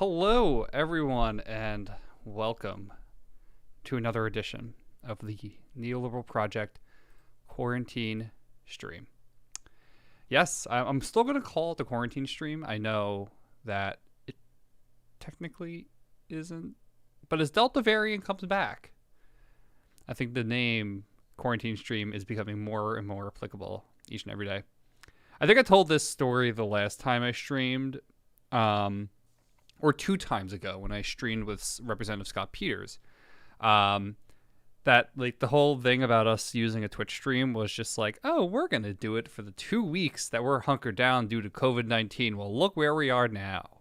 Hello, everyone, and welcome to another edition of the Neoliberal Project Quarantine Stream. Yes, I'm still going to call it the Quarantine Stream. I know that it technically isn't, but as Delta variant comes back, I think the name Quarantine Stream is becoming more and more applicable each and every day. I think I told this story the last time I streamed, or 2 times ago when I streamed with Representative Scott Peters, that like the whole thing about us using a Twitch stream was just like, oh, we're going to do it for the 2 weeks that we're hunkered down due to COVID-19. Well, look where we are now.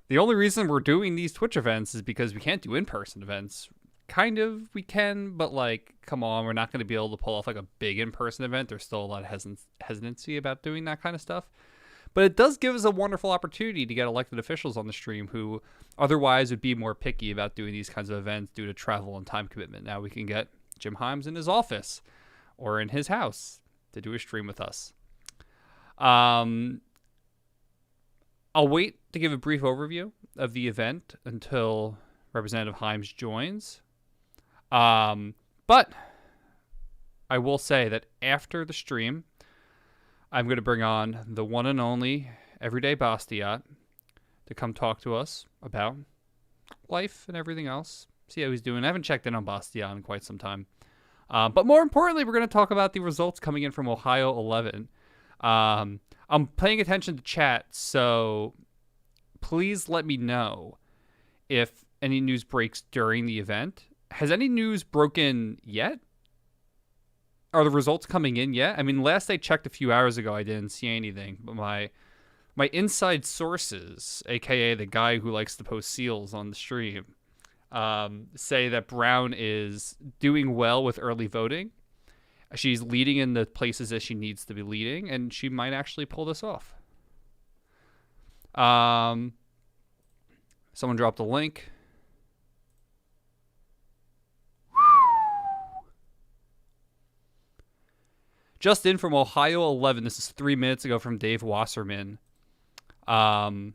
The only reason we're doing these Twitch events is because we can't do in-person events. Kind of, we can, but like, come on, we're not going to be able to pull off like a big in-person event. There's still a lot of hesitancy about doing that kind of stuff. But it does give us a wonderful opportunity to get elected officials on the stream who otherwise would be more picky about doing these kinds of events due to travel and time commitment. Now we can get Jim Himes in his office or in his house to do a stream with us. I'll wait to give a brief overview of the event until Representative Himes joins. But I will say that after the stream, I'm going to bring on the one and only everyday Bastiat to come talk to us about life and everything else. See how he's doing. I haven't checked in on Bastiat in quite some time. But more importantly, we're going to talk about the results coming in from Ohio 11. I'm paying attention to chat, so please let me know if any news breaks during the event. Has any news broken yet? Are the results coming in yet? I mean, last I checked a few hours ago, I didn't see anything. But my inside sources, a.k.a. the guy who likes to post seals on the stream, say that Brown is doing well with early voting. She's leading in the places that she needs to be leading, and she might actually pull this off. Someone dropped a link. Just in from Ohio 11. This is 3 minutes ago from Dave Wasserman. Chantel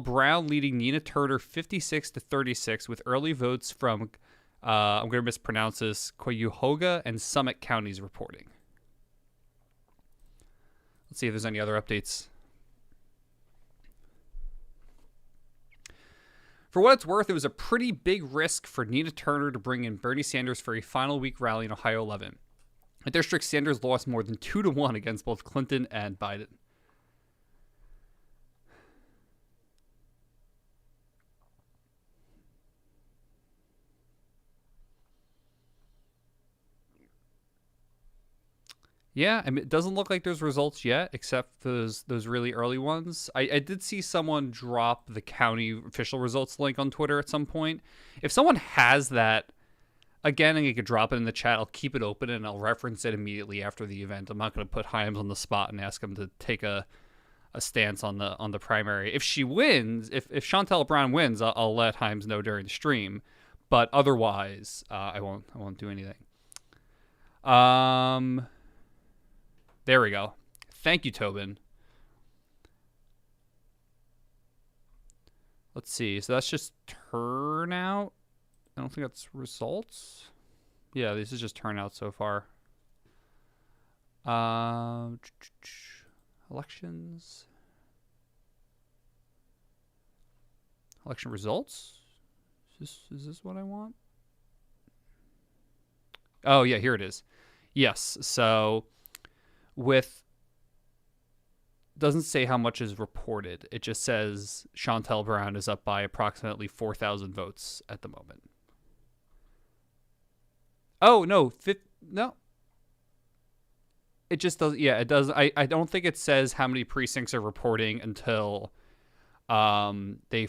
Brown leading Nina Turner 56-36 with early votes from, I'm going to mispronounce this, Cuyahoga and Summit counties reporting. Let's see if there's any other updates. For what it's worth, it was a pretty big risk for Nina Turner to bring in Bernie Sanders for a final week rally in Ohio 11. In district, Sanders lost more than 2-1 against both Clinton and Biden. Yeah, I mean, it doesn't look like there's results yet, except those really early ones. I did see someone drop the county official results link on Twitter at some point. If someone has that, again, and you could drop it in the chat, I'll keep it open and I'll reference it immediately after the event. I'm not going to put Himes on the spot and ask him to take a stance on the primary. If she wins, if Chantel Brown wins, I'll let Himes know during the stream. But otherwise, I won't do anything. There we go. Thank you, Tobin. Let's see. So that's just turnout. I don't think that's results. Yeah, this is just turnout so far. Elections. Election results. Is this what I want? Oh, yeah, here it is. Yes, so doesn't say how much is reported. It just says Chantel Brown is up by approximately 4,000 votes at the moment. Oh, no. No. It just does. Yeah, it does. I don't think it says how many precincts are reporting until they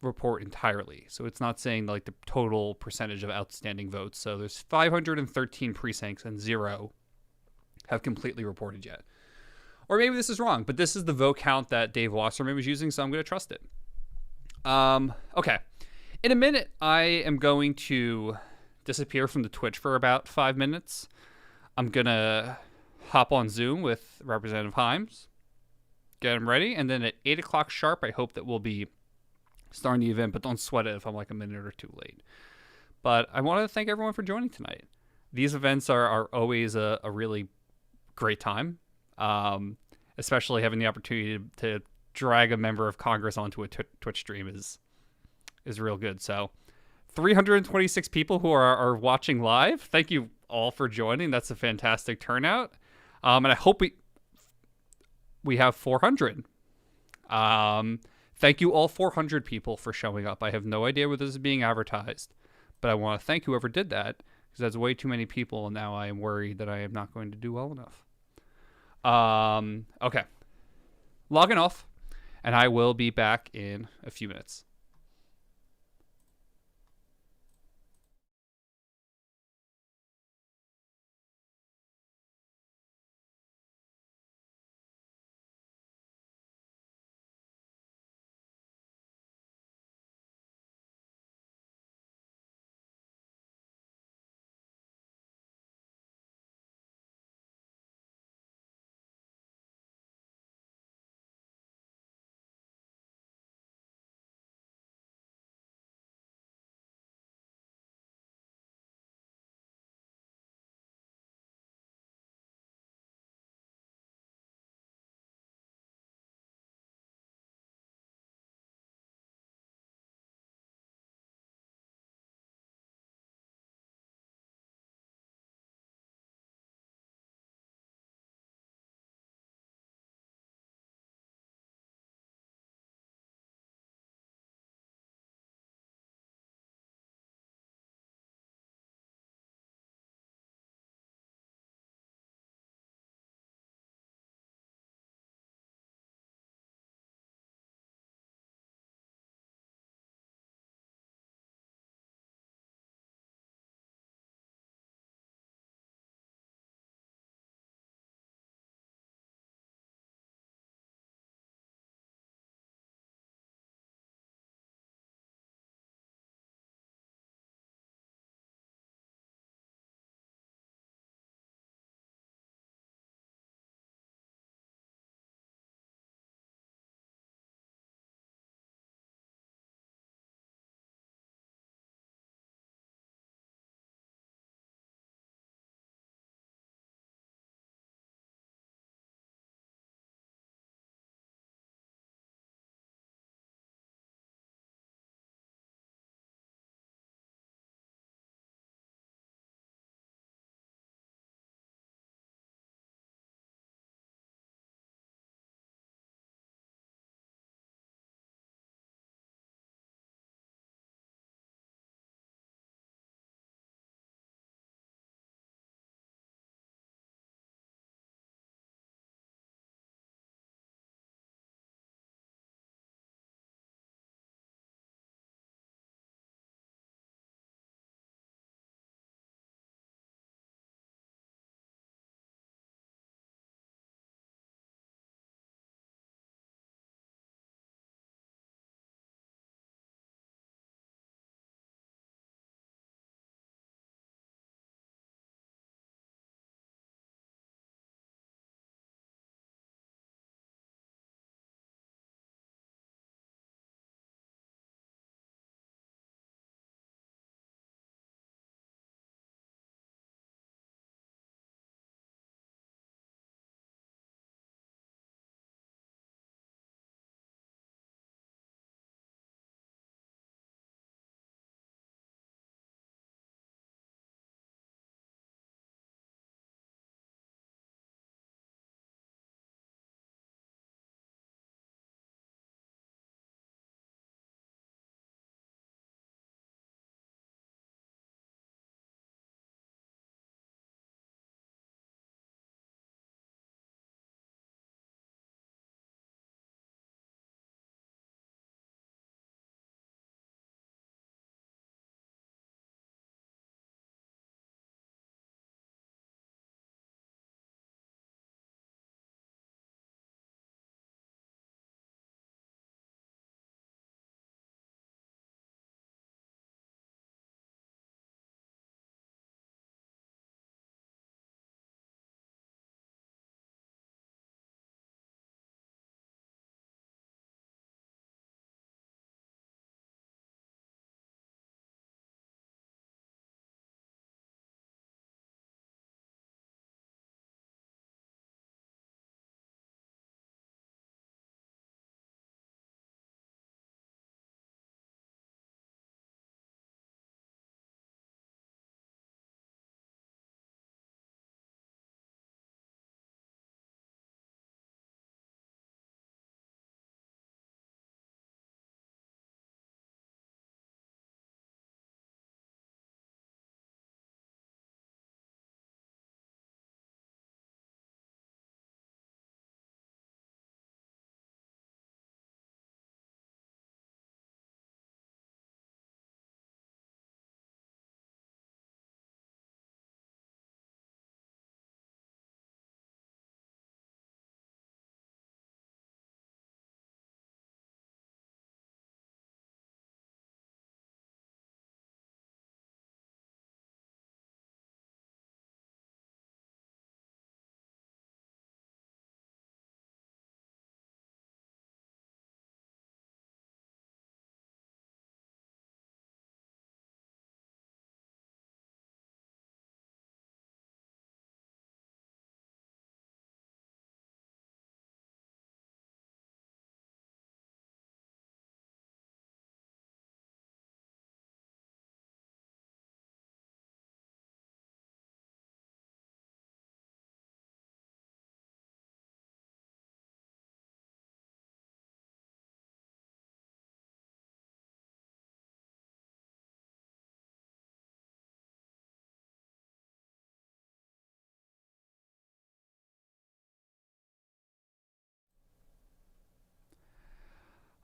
report entirely. So it's not saying like the total percentage of outstanding votes. So there's 513 precincts and 0 have completely reported yet. Or maybe this is wrong, but this is the vote count that Dave Wasserman was using, so I'm going to trust it. Okay. In a minute, I am going to disappear from the Twitch for about 5 minutes. I'm going to hop on Zoom with Representative Himes. get them ready. And then at 8 o'clock sharp, I hope that we'll be starting the event, but don't sweat it if I'm like a minute or two late. But I want to thank everyone for joining tonight. These events are always a really great time, especially having the opportunity to drag a member of Congress onto a Twitch stream is real good. So 326 people who are watching live. Thank you all for joining. That's a fantastic turnout. And I hope we have 400. Thank you all 400 people for showing up. I have no idea where this is being advertised, but I want to thank whoever did that, because that's way too many people, and now I am worried that I am not going to do well enough. Okay. Logging off, and I will be back in a few minutes.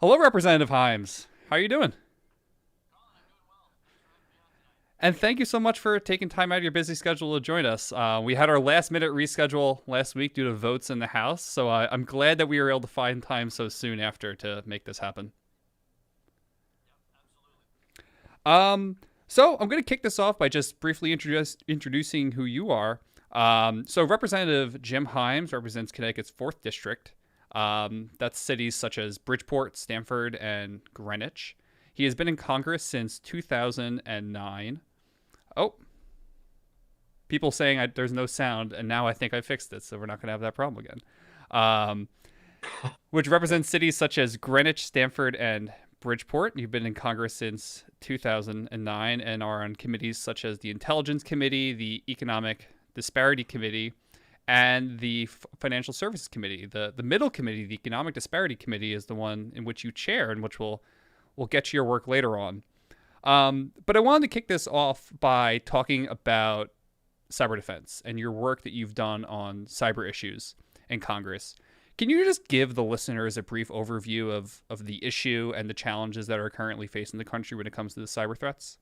Hello, Representative Himes. How are you doing? And thank you so much for taking time out of your busy schedule to join us. We had our last minute reschedule last week due to votes in the House, so I'm glad that we were able to find time so soon after to make this happen. So I'm going to kick this off by just briefly introducing who you are. So Representative Jim Himes represents Connecticut's 4th District. That's cities such as Bridgeport, Stamford, and Greenwich. He has been in Congress since 2009. Oh, people saying there's no sound, and now I think I fixed it, so we're not going to have that problem again. Um, which represents cities such as Greenwich, Stamford, and Bridgeport. You've been in Congress since 2009 and are on committees such as the Intelligence Committee, the Economic Disparity Committee, and the Financial Services Committee. The middle committee, the Economic Disparity Committee, is the one in which you chair and which we'll get to your work later on. But I wanted to kick this off by talking about cyber defense and your work that you've done on cyber issues in Congress. Can you just give the listeners a brief overview of the issue and the challenges that are currently facing the country when it comes to the cyber threats?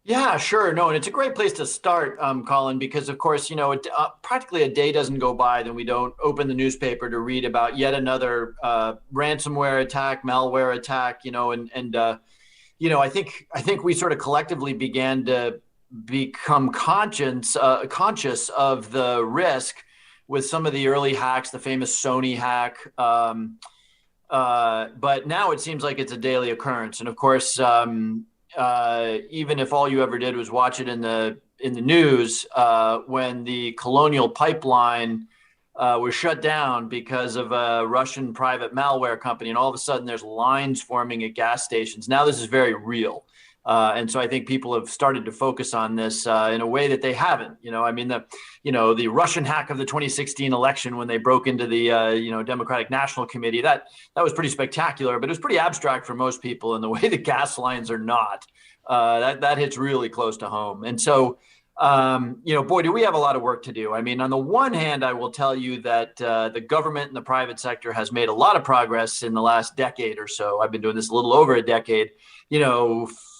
Yeah, sure. No, and it's a great place to start, Colin, because of course, practically a day doesn't go by that we don't open the newspaper to read about yet another ransomware attack, malware attack. I think we sort of collectively began to become conscious of the risk with some of the early hacks, the famous Sony hack. But now it seems like it's a daily occurrence, and of course. Even if all you ever did was watch it in the news, when the Colonial Pipeline was shut down because of a Russian private malware company, and all of a sudden there's lines forming at gas stations. Now this is very real. And so I think people have started to focus on this in a way that they haven't. The Russian hack of the 2016 election when they broke into the Democratic National Committee, that was pretty spectacular, but it was pretty abstract for most people. And the way the gas lines are not, that hits really close to home. And so, boy, do we have a lot of work to do. I mean, on the one hand, I will tell you that the government and the private sector has made a lot of progress in the last decade or so. I've been doing this a little over a decade.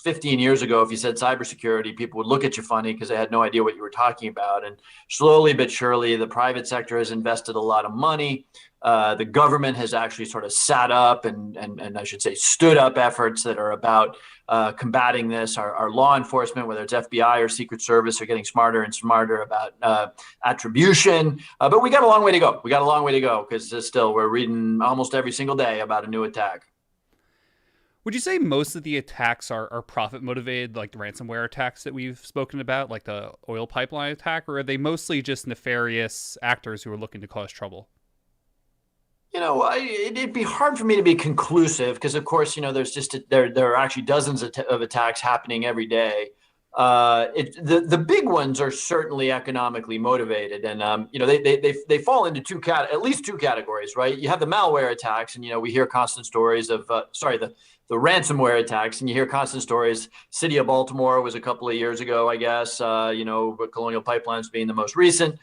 15 years ago, if you said cybersecurity, people would look at you funny because they had no idea what you were talking about. And slowly but surely, the private sector has invested a lot of money. The government has actually sort of sat up and I should say stood up efforts that are about combating this. Our law enforcement, whether it's FBI or Secret Service, are getting smarter and smarter about attribution. But we got a long way to go. Because still we're reading almost every single day about a new attack. Would you say most of the attacks are profit motivated, like the ransomware attacks that we've spoken about, like the oil pipeline attack, or are they mostly just nefarious actors who are looking to cause trouble? It'd be hard for me to be conclusive because, of course, there are actually dozens of attacks happening every day. The big ones are certainly economically motivated, and they fall into at least two categories, right? You have the malware attacks, and we hear constant stories of the ransomware attacks, and you hear constant stories. City of Baltimore was a couple of years ago, I guess. But Colonial Pipelines being the most recent.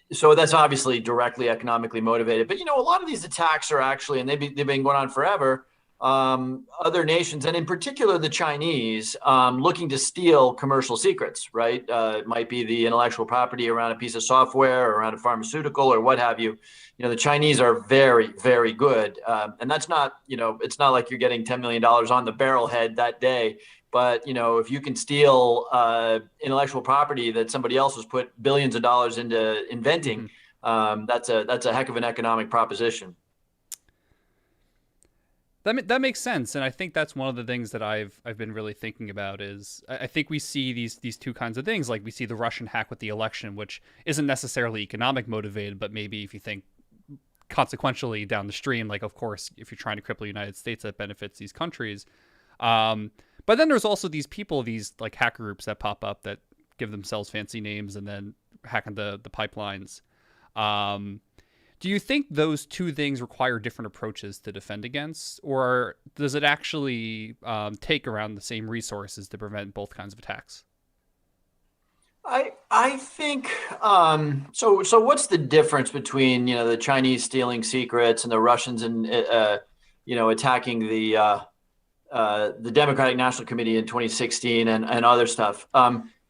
So that's obviously directly economically motivated. But a lot of these attacks are actually, and they've been going on forever. Other nations, and in particular the Chinese, looking to steal commercial secrets, right? It might be the intellectual property around a piece of software or around a pharmaceutical or what have you. The Chinese are very, very good. And that's not, it's not like you're getting $10 million on the barrelhead that day. But, if you can steal intellectual property that somebody else has put billions of dollars into inventing, that's a heck of an economic proposition. That makes sense, and I think that's one of the things that I've been really thinking about is I think we see these two kinds of things. Like we see the Russian hack with the election, which isn't necessarily economic motivated, but maybe if you think consequentially down the stream, like of course if you're trying to cripple the United States, that benefits these countries. But then there's also these people, these like hacker groups that pop up that give themselves fancy names and then hack into the pipelines. Do you think those two things require different approaches to defend against, or does it actually take around the same resources to prevent both kinds of attacks? I think so what's the difference between the Chinese stealing secrets and the Russians and attacking the Democratic National Committee in 2016 and other stuff?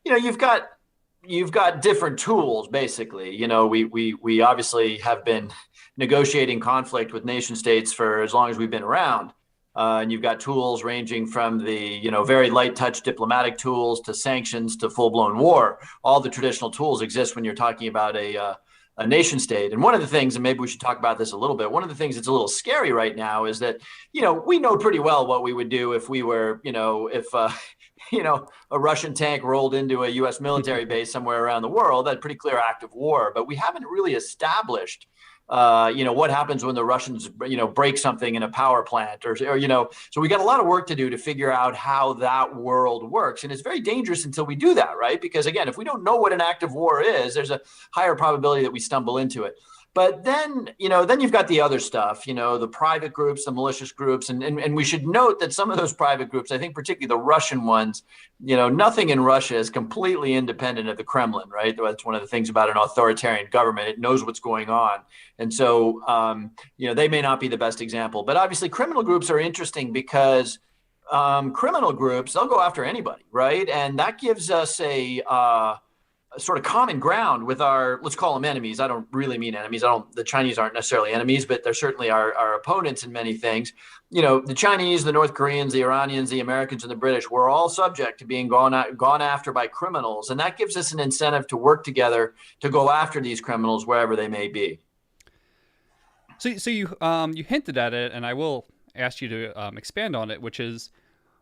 You've got different tools basically. We obviously have been negotiating conflict with nation states for as long as we've been around. And you've got tools ranging from the very light touch diplomatic tools to sanctions to full blown war. All the traditional tools exist when you're talking about a nation state. And one of the things, and maybe we should talk about this a little bit, one of the things that's a little scary right now is that we know pretty well what we would do if we were if a Russian tank rolled into a U.S. military base somewhere around the world. That's a pretty clear act of war. But we haven't really established what happens when the Russians, break something in a power plant so we got a lot of work to do to figure out how that world works. And it's very dangerous until we do that, right? Because again, if we don't know what an act of war is, there's a higher probability that we stumble into it. But then you've got the other stuff, the private groups, the malicious groups. And we should note that some of those private groups, I think particularly the Russian ones, nothing in Russia is completely independent of the Kremlin, right? That's one of the things about an authoritarian government. It knows what's going on. And so, they may not be the best example. But obviously, criminal groups are interesting because criminal groups, they'll go after anybody, right? And that gives us a sort of common ground with our, let's call them enemies. I don't really mean enemies. The Chinese aren't necessarily enemies, but they're certainly our opponents in many things. The Chinese, the North Koreans, the Iranians, the Americans, and the British, we're all subject to being gone after by criminals. And that gives us an incentive to work together to go after these criminals wherever they may be. So you hinted at it, and I will ask you to expand on it, which is,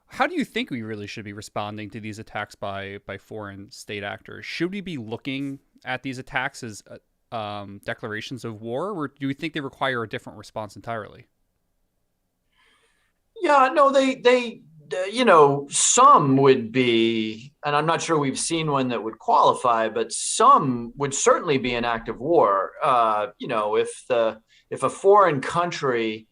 how do you think we really should be responding to these attacks by foreign state actors? Should we be looking at these attacks as declarations of war, or do you think they require a different response entirely? Yeah, no, they some would be, and I'm not sure we've seen one that would qualify, but some would certainly be an act of war. If a foreign country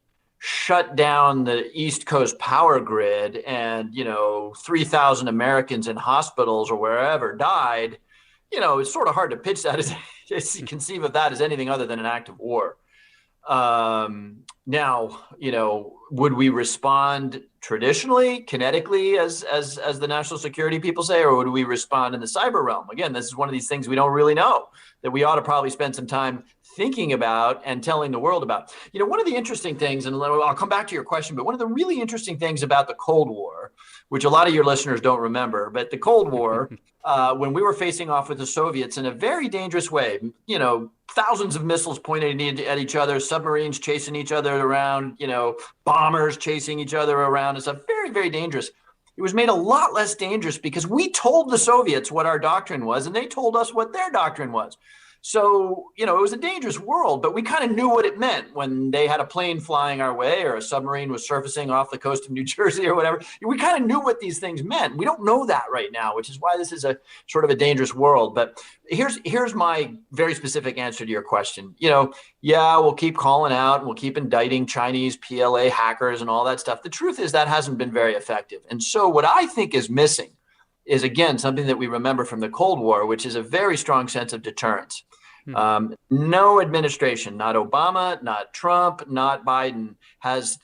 shut down the East Coast power grid and 3,000 Americans in hospitals or wherever died, it's sort of hard to pitch that as conceive of that as anything other than an act of war. Now, would we respond traditionally, kinetically, as the national security people say, or would we respond in the cyber realm? Again, this is one of these things we don't really know, that we ought to probably spend some time thinking about and telling the world about. One of the interesting things, and I'll come back to your question, but one of the really interesting things about the Cold War, which a lot of your listeners don't remember, but the Cold War, when we were facing off with the Soviets in a very dangerous way, thousands of missiles pointed at each other, submarines chasing each other around, bombers chasing each other around. It's very, very dangerous. It was made a lot less dangerous because we told the Soviets what our doctrine was, and they told us what their doctrine was. So, it was a dangerous world, but we kind of knew what it meant when they had a plane flying our way or a submarine was surfacing off the coast of New Jersey or whatever. We kind of knew what these things meant. We don't know that right now, which is why this is a sort of a dangerous world. But here's my very specific answer to your question. We'll keep calling out and we'll keep indicting Chinese PLA hackers and all that stuff. The truth is that hasn't been very effective. And so what I think is missing is, again, something that we remember from the Cold War, which is a very strong sense of deterrence. No administration, not Obama, not Trump, not Biden, has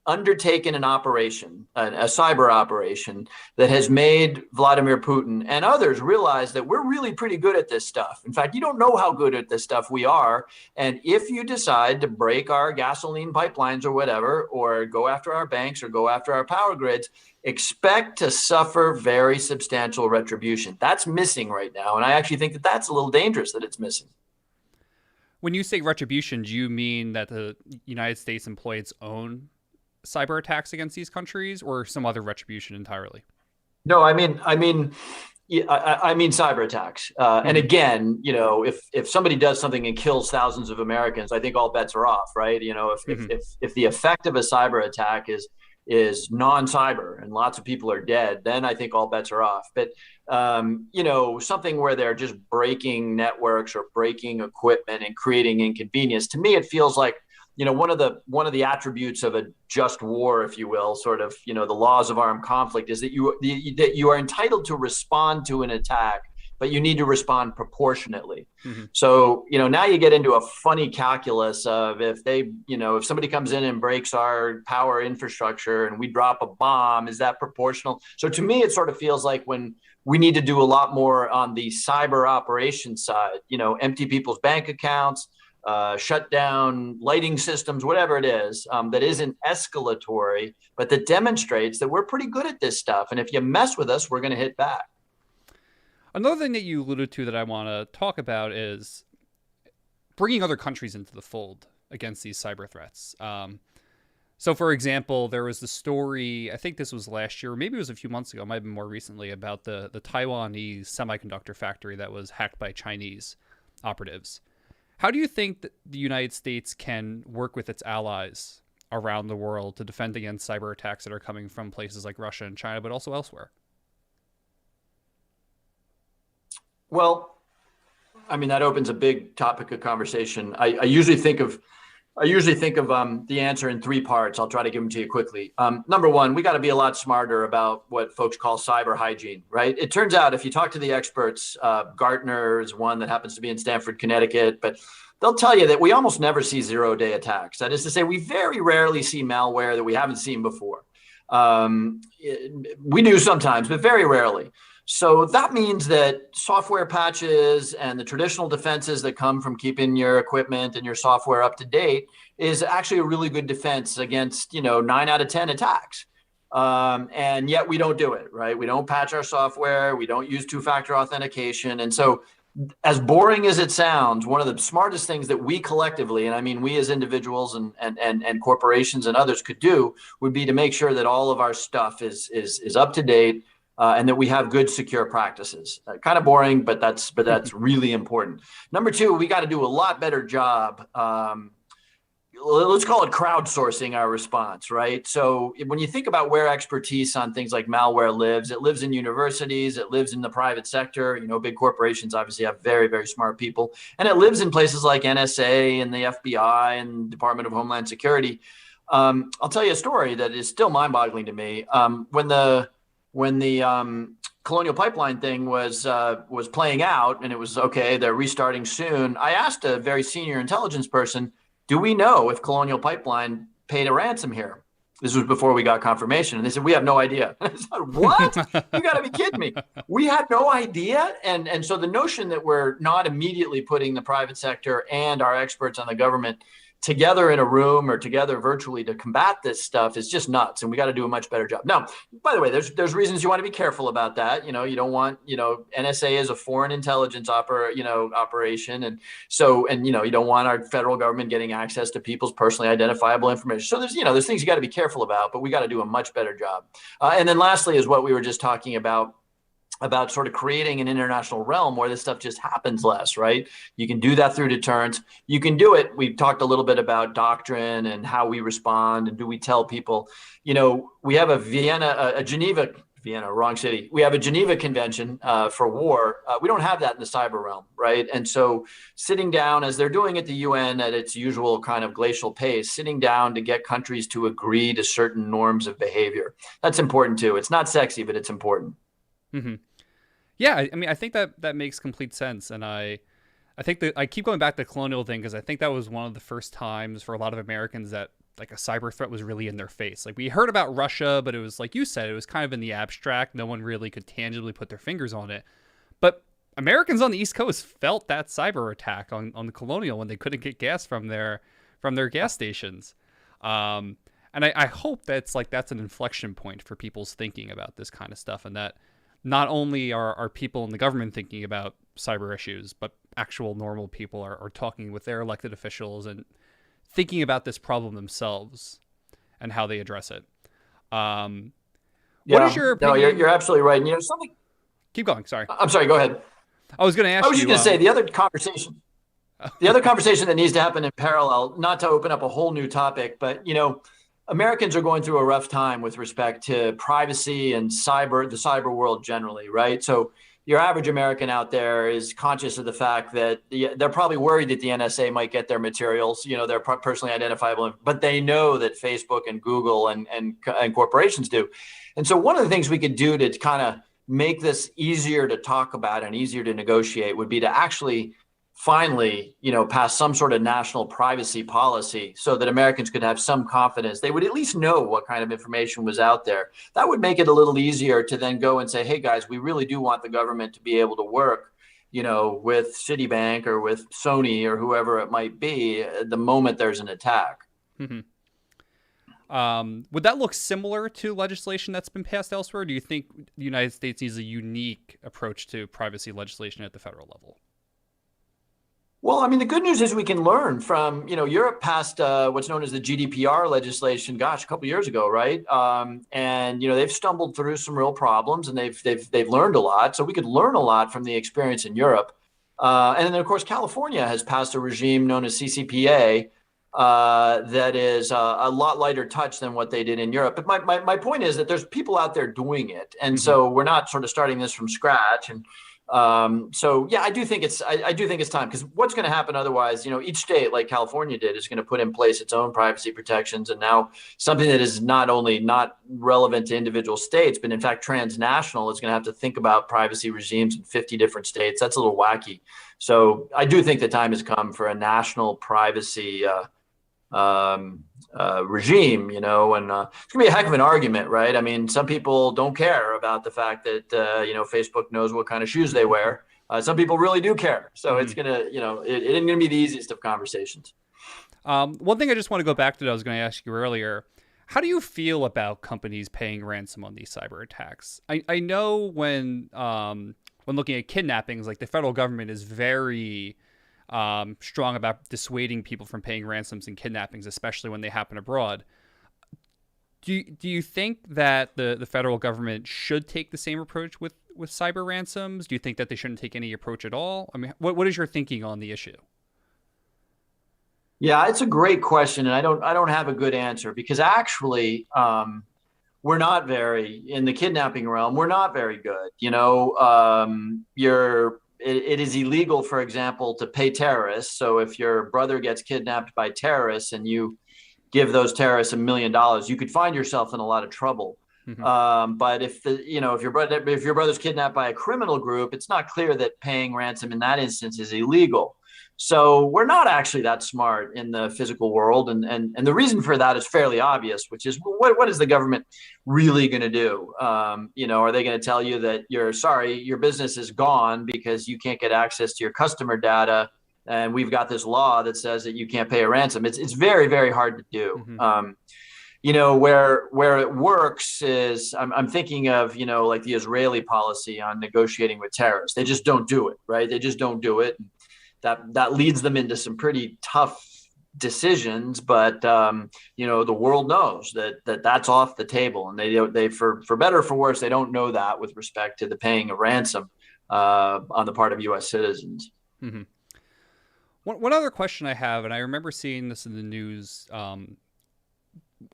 undertaken an operation, a cyber operation that has made Vladimir Putin and others realize that we're really pretty good at this stuff. In fact, you don't know how good at this stuff we are. And if you decide to break our gasoline pipelines or whatever, or go after our banks or go after our power grids, expect to suffer very substantial retribution. That's missing right now. And I actually think that that's a little dangerous that it's missing. When you say retribution, do you mean that the United States employ its own cyber attacks against these countries, or some other retribution entirely? No, I mean cyber attacks. And again, if somebody does something and kills thousands of Americans, I think all bets are off, right? If the effect of a cyber attack is non-cyber and lots of people are dead, then I think all bets are off. But something where they're just breaking networks or breaking equipment and creating inconvenience, to me it feels like one of the attributes of a just war, if you will, sort of the laws of armed conflict, is that you are entitled to respond to an attack but you need to respond proportionately. Mm-hmm. So, now you get into a funny calculus of if somebody comes in and breaks our power infrastructure and we drop a bomb, is that proportional? So to me, it sort of feels like when we need to do a lot more on the cyber operations side, empty people's bank accounts, shut down lighting systems, whatever it is, that isn't escalatory, but that demonstrates that we're pretty good at this stuff. And if you mess with us, we're going to hit back. Another thing that you alluded to that I want to talk about is bringing other countries into the fold against these cyber threats. So, for example, there was the story, I think this was last year, or maybe it was a few months ago, it might have been more recently, about the Taiwanese semiconductor factory that was hacked by Chinese operatives. How do you think that the United States can work with its allies around the world to defend against cyber attacks that are coming from places like Russia and China, but also elsewhere? Well, I mean, that opens a big topic of conversation. I usually think of the answer in three parts. I'll try to give them to you quickly. Number one, we got to be a lot smarter about what folks call cyber hygiene, right? It turns out if you talk to the experts, Gartner is one that happens to be in Stamford, Connecticut, but they'll tell you that we almost never see zero-day attacks. That is to say, we very rarely see malware that we haven't seen before. We do sometimes, but very rarely. So that means that software patches and the traditional defenses that come from keeping your equipment and your software up to date is actually a really good defense against, 9 out of 10 attacks. And yet we don't do it, right? We don't patch our software. We don't use two-factor authentication. And so as boring as it sounds, one of the smartest things that we collectively, and I mean we as individuals and corporations and others could do, would be to make sure that all of our stuff is up to date. And that we have good, secure practices. Kind of boring, but that's really important. Number two, we got to do a lot better job. Let's call it crowdsourcing our response, right? So when you think about where expertise on things like malware lives, it lives in universities, it lives in the private sector. Big corporations obviously have very, very smart people, and it lives in places like NSA and the FBI and Department of Homeland Security. I'll tell you a story that is still mind-boggling to me. When the Colonial Pipeline thing was playing out and it was, okay, they're restarting soon, I asked a very senior intelligence person, do we know if Colonial Pipeline paid a ransom here? This was before we got confirmation. And they said, we have no idea. I said, what? You got to be kidding me. We had no idea. And so the notion that we're not immediately putting the private sector and our experts on the government together in a room or together virtually to combat this stuff is just nuts. And we got to do a much better job. Now, by the way, there's reasons you want to be careful about that. You don't want, NSA is a foreign intelligence operation. And so, you don't want our federal government getting access to people's personally identifiable information. So there's things you got to be careful about, but we got to do a much better job. And then lastly is what we were just talking about sort of creating an international realm where this stuff just happens less, right? You can do that through deterrence. You can do it. We've talked a little bit about doctrine and how we respond and do we tell people, we have a Geneva, wrong city. We have a Geneva Convention for war. We don't have that in the cyber realm, right? And so sitting down, as they're doing at the UN at its usual kind of glacial pace, sitting down to get countries to agree to certain norms of behavior. That's important too. It's not sexy, but it's important. Mm-hmm. Yeah, I mean, I think that makes complete sense, and I think that I keep going back to the colonial thing because I think that was one of the first times for a lot of Americans that like a cyber threat was really in their face. Like we heard about Russia, but it was like you said, it was kind of in the abstract. No one really could tangibly put their fingers on it. But Americans on the East Coast felt that cyber attack on the Colonial when they couldn't get gas from their gas stations. And I hope that's an inflection point for people's thinking about this kind of stuff, and that not only are people in the government thinking about cyber issues, but actual normal people are talking with their elected officials and thinking about this problem themselves and how they address it. What is your opinion? No, you're absolutely right. And something. Keep going. Sorry. I'm sorry. Go ahead. I was going to ask you. I was just going to say the other conversation that needs to happen in parallel, not to open up a whole new topic, but Americans are going through a rough time with respect to privacy and the cyber world generally, right? So your average American out there is conscious of the fact that they're probably worried that the NSA might get their materials, they're personally identifiable, but they know that Facebook and Google and corporations do. And so one of the things we could do to kind of make this easier to talk about and easier to negotiate would be to actually finally, pass some sort of national privacy policy so that Americans could have some confidence. They would at least know what kind of information was out there. That would make it a little easier to then go and say, hey guys, we really do want the government to be able to work, with Citibank or with Sony or whoever it might be the moment there's an attack. Mm-hmm. Would that look similar to legislation that's been passed elsewhere? Or do you think the United States needs a unique approach to privacy legislation at the federal level? Well, I mean, the good news is we can learn from, Europe passed what's known as the GDPR legislation, a couple of years ago, right? And they've stumbled through some real problems, and they've learned a lot. So we could learn a lot from the experience in Europe. And then, of course, California has passed a regime known as CCPA that is a lot lighter touch than what they did in Europe. But my point is that there's people out there doing it, and so we're not sort of starting this from scratch. And so yeah, I do think it's time, because what's going to happen otherwise, each state, like California did, is going to put in place its own privacy protections. And now something that is not only not relevant to individual states, but in fact transnational, is going to have to think about privacy regimes in 50 different states. That's a little wacky. So I do think the time has come for a national privacy regime, and it's gonna be a heck of an argument, right? I mean, some people don't care about the fact that Facebook knows what kind of shoes they wear. Some people really do care, so it's gonna, it isn't gonna be the easiest of conversations. One thing I just want to go back to that I was going to ask you earlier: how do you feel about companies paying ransom on these cyber attacks? I know when looking at kidnappings, like the federal government is very strong about dissuading people from paying ransoms and kidnappings, especially when they happen abroad. Do you think that the federal government should take the same approach with cyber ransoms? Do you think that they shouldn't take any approach at all? I mean, what is your thinking on the issue? Yeah, it's a great question, and I don't have a good answer, because actually, we're not very, in the kidnapping realm, we're not very good. It is illegal, for example, to pay terrorists. So if your brother gets kidnapped by terrorists and you give those terrorists $1 million, you could find yourself in a lot of trouble. But if your brother's kidnapped by a criminal group, it's not clear that paying ransom in that instance is illegal. So we're not actually that smart in the physical world. And the reason for that is fairly obvious, which is, what is the government really going to do? Are they going to tell you that your business is gone because you can't get access to your customer data, and we've got this law that says that you can't pay a ransom? It's very, very hard to do. Where it works is, I'm thinking of, like the Israeli policy on negotiating with terrorists. They just don't do it, right? They just don't do it. That leads them into some pretty tough decisions, but the world knows that's off the table, and they for better or for worse, they don't know that with respect to the paying of ransom on the part of U.S. citizens. Mm-hmm. One other question I have, and I remember seeing this in the news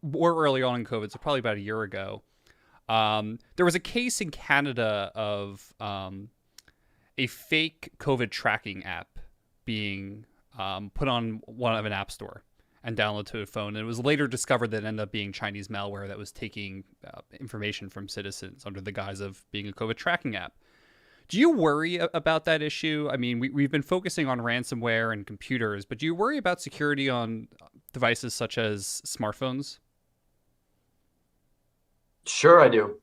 more early on in COVID, so probably about a year ago. There was a case in Canada of a fake COVID tracking app being put on one of an app store and downloaded to a phone. And it was later discovered that it ended up being Chinese malware that was taking information from citizens under the guise of being a COVID tracking app. Do you worry about that issue? I mean, we've been focusing on ransomware and computers, but do you worry about security on devices such as smartphones? Sure, I do.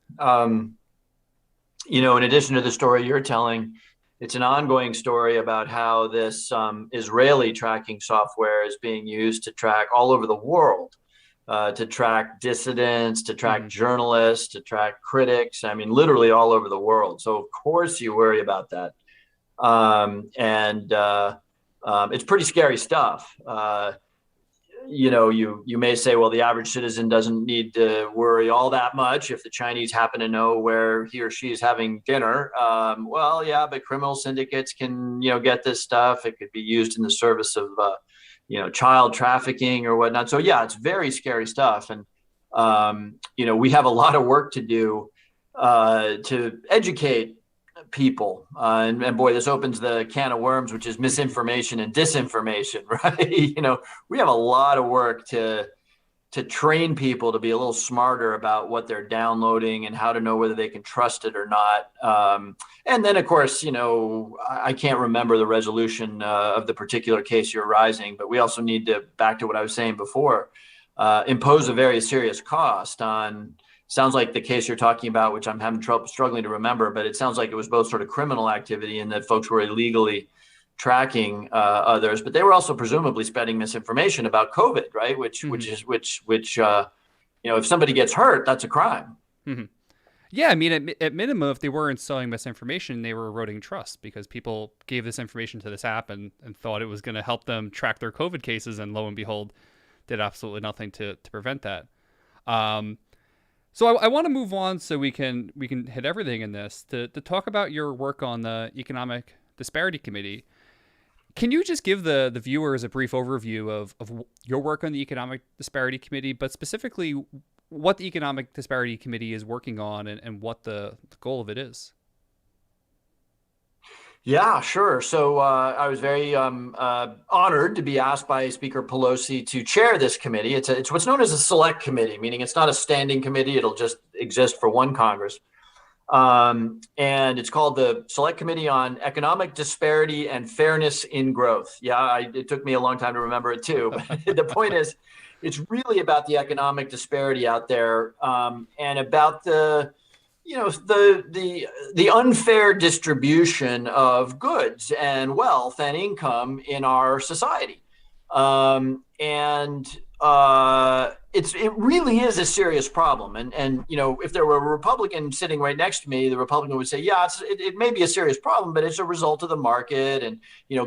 In addition to the story you're telling, it's an ongoing story about how this Israeli tracking software is being used to track all over the world, to track dissidents, to track journalists, to track critics. I mean, literally all over the world. So of course you worry about that. It's pretty scary stuff. You may say, well, the average citizen doesn't need to worry all that much if the Chinese happen to know where he or she is having dinner. Well, yeah, but criminal syndicates can, get this stuff. It could be used in the service of, child trafficking or whatnot. So yeah, it's very scary stuff. And, we have a lot of work to do to educate people. And boy, this opens the can of worms, which is misinformation and disinformation, right? We have a lot of work to to train people to be a little smarter about what they're downloading and how to know whether they can trust it or not. And then, of course, I can't remember the resolution of the particular case you're raising, but we also need to, back to what I was saying before, impose a very serious cost on, sounds like the case you're talking about, which I'm having trouble struggling to remember, but it sounds like it was both sort of criminal activity and that folks were illegally tracking others, but they were also presumably spreading misinformation about COVID, right? Which if somebody gets hurt, that's a crime. Mm-hmm. Yeah, I mean, at minimum, if they weren't selling misinformation, they were eroding trust because people gave this information to this app and thought it was going to help them track their COVID cases, and lo and behold, did absolutely nothing to prevent that. So I want to move on so we can hit everything in this to talk about your work on the Economic Disparity Committee. Can you just give the viewers a brief overview of your work on the Economic Disparity Committee, but specifically what the Economic Disparity Committee is working on and what the goal of it is? Yeah, sure. So I was very honored to be asked by Speaker Pelosi to chair this committee. It's what's known as a select committee, meaning it's not a standing committee. It'll just exist for one Congress. And it's called the Select Committee on Economic Disparity and Fairness in Growth. Yeah, it took me a long time to remember it too. But the point is, it's really about the economic disparity out there, and about the unfair distribution of goods and wealth and income in our society. It really is a serious problem. And if there were a Republican sitting right next to me, the Republican would say, yeah, it may be a serious problem, but it's a result of the market, and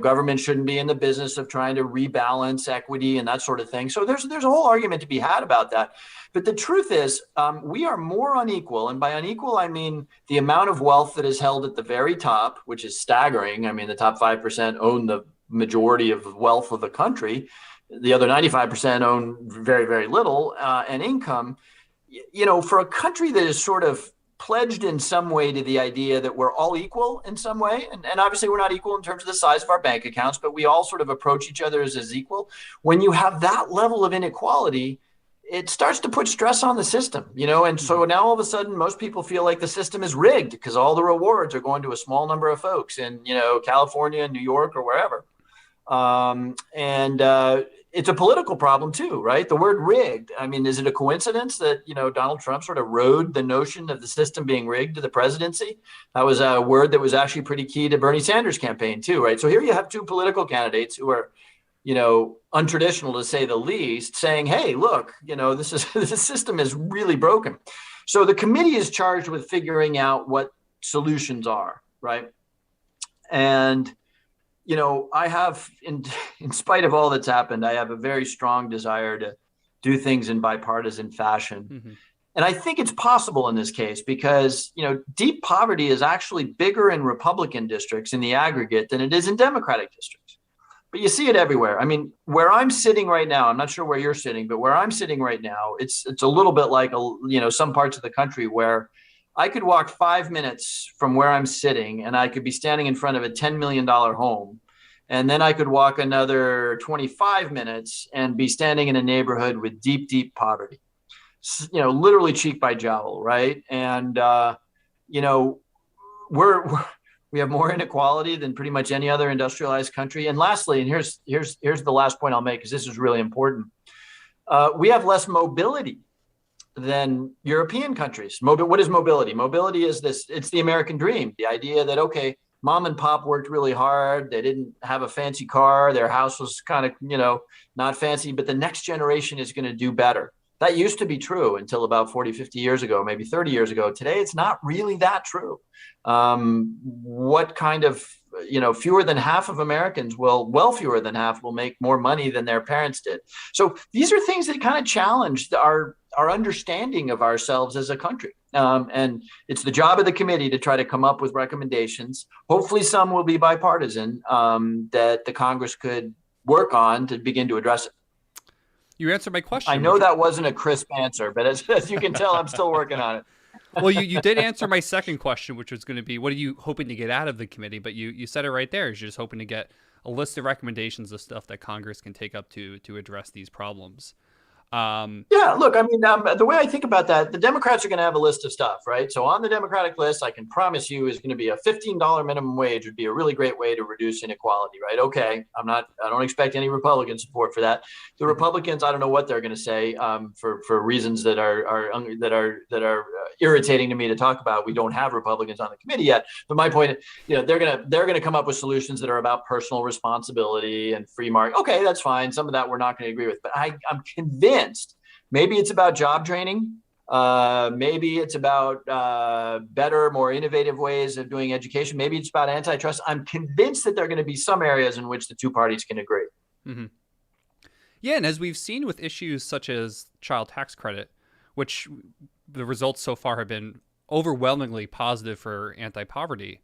government shouldn't be in the business of trying to rebalance equity and that sort of thing. So there's a whole argument to be had about that. But the truth is, we are more unequal, and by unequal I mean the amount of wealth that is held at the very top, which is staggering. I mean, the top 5% own the majority of the wealth of the country. The other 95% own very, very little, and income. For a country that is sort of pledged in some way to the idea that we're all equal in some way, and obviously we're not equal in terms of the size of our bank accounts, but we all sort of approach each other as equal. When you have that level of inequality, it starts to put stress on the system, and so now all of a sudden most people feel like the system is rigged because all the rewards are going to a small number of folks in, California, New York, or wherever. It's a political problem too, right? The word rigged. I mean, is it a coincidence that, Donald Trump sort of rode the notion of the system being rigged to the presidency? That was a word that was actually pretty key to Bernie Sanders' campaign too, right? So here you have two political candidates who are, untraditional to say the least, saying, hey, look, this system is really broken. So the committee is charged with figuring out what solutions are, right? And I have, in spite of all that's happened, I have a very strong desire to do things in bipartisan fashion. Mm-hmm. And I think it's possible in this case because, deep poverty is actually bigger in Republican districts in the aggregate than it is in Democratic districts. But you see it everywhere. I mean, where I'm sitting right now, I'm not sure where you're sitting, but where I'm sitting right now, it's a little bit like, some parts of the country where I could walk 5 minutes from where I'm sitting and I could be standing in front of a $10 million home. And then I could walk another 25 minutes and be standing in a neighborhood with deep, deep poverty, literally cheek by jowl. Right. And, we have more inequality than pretty much any other industrialized country. And lastly, and here's the last point I'll make, because this is really important. We have less mobility than European countries. What is mobility? Mobility is it's the American dream. The idea that, okay, mom and pop worked really hard. They didn't have a fancy car. Their house was kind of, not fancy, but the next generation is going to do better. That used to be true until about 40, 50 years ago, maybe 30 years ago. Today, it's not really that true. What kind of, fewer than half of Americans fewer than half will make more money than their parents did. So these are things that kind of challenge our understanding of ourselves as a country. And it's the job of the committee to try to come up with recommendations. Hopefully some will be bipartisan, that the Congress could work on to begin to address it. You answered my question. I know that wasn't a crisp answer, but as you can tell, I'm still working on it. Well, you did answer my second question, which was going to be, what are you hoping to get out of the committee? But you said it right there. You're just hoping to get a list of recommendations of stuff that Congress can take up to address these problems. Yeah, look, I mean, the way I think about that, the Democrats are going to have a list of stuff, right? So on the Democratic list, I can promise you is going to be a $15 minimum wage would be a really great way to reduce inequality, right? Okay, I don't expect any Republican support for that. The Republicans, I don't know what they're going to say for reasons that are irritating to me to talk about. We don't have Republicans on the committee yet, but my point, they're gonna come up with solutions that are about personal responsibility and free market. Okay, that's fine. Some of that we're not going to agree with, but I'm convinced maybe it's about job training. Maybe it's about better, more innovative ways of doing education. Maybe it's about antitrust. I'm convinced that there are going to be some areas in which the two parties can agree. Mm-hmm. Yeah, and as we've seen with issues such as child tax credit, which the results so far have been overwhelmingly positive for anti-poverty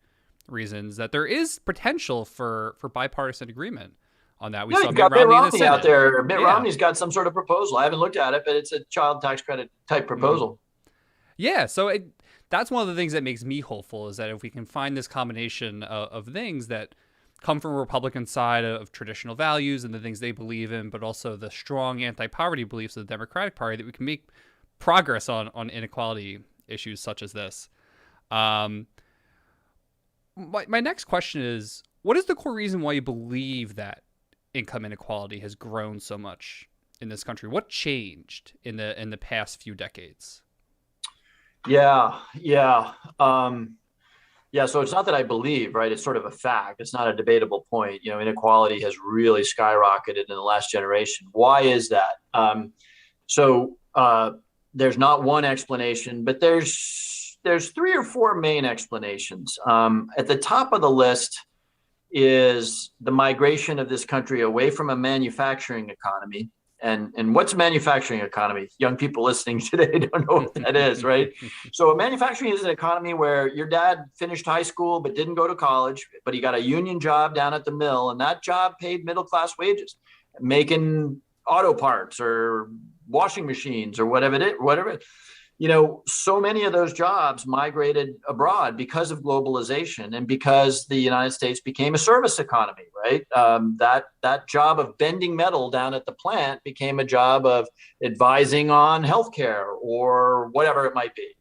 reasons, that there is potential for bipartisan agreement on that. We Yeah, saw you've Mitt got Mitt Romney in the Romney out Senate. there. Mitt Yeah. Romney's got some sort of proposal. I haven't looked at it, but it's a child tax credit type proposal. Yeah, so that's one of the things that makes me hopeful, is that if we can find this combination of things that come from a Republican side of traditional values and the things they believe in, but also the strong anti-poverty beliefs of the Democratic Party, that we can make progress on inequality issues such as this. My next question is, what is the core reason why you believe that income inequality has grown so much in this country? What changed in the past few decades? Yeah. So it's not that I believe, right? It's sort of a fact. It's not a debatable point. Inequality has really skyrocketed in the last generation. Why is that? There's not one explanation, but there's three or four main explanations. At the top of the list is the migration of this country away from a manufacturing economy. And what's a manufacturing economy? Young people listening today don't know what that is, right? So a manufacturing is an economy where your dad finished high school but didn't go to college, but he got a union job down at the mill, and that job paid middle-class wages, making auto parts or washing machines or whatever it is. So many of those jobs migrated abroad because of globalization and because the United States became a service economy, right? That job of bending metal down at the plant became a job of advising on healthcare or whatever it might be.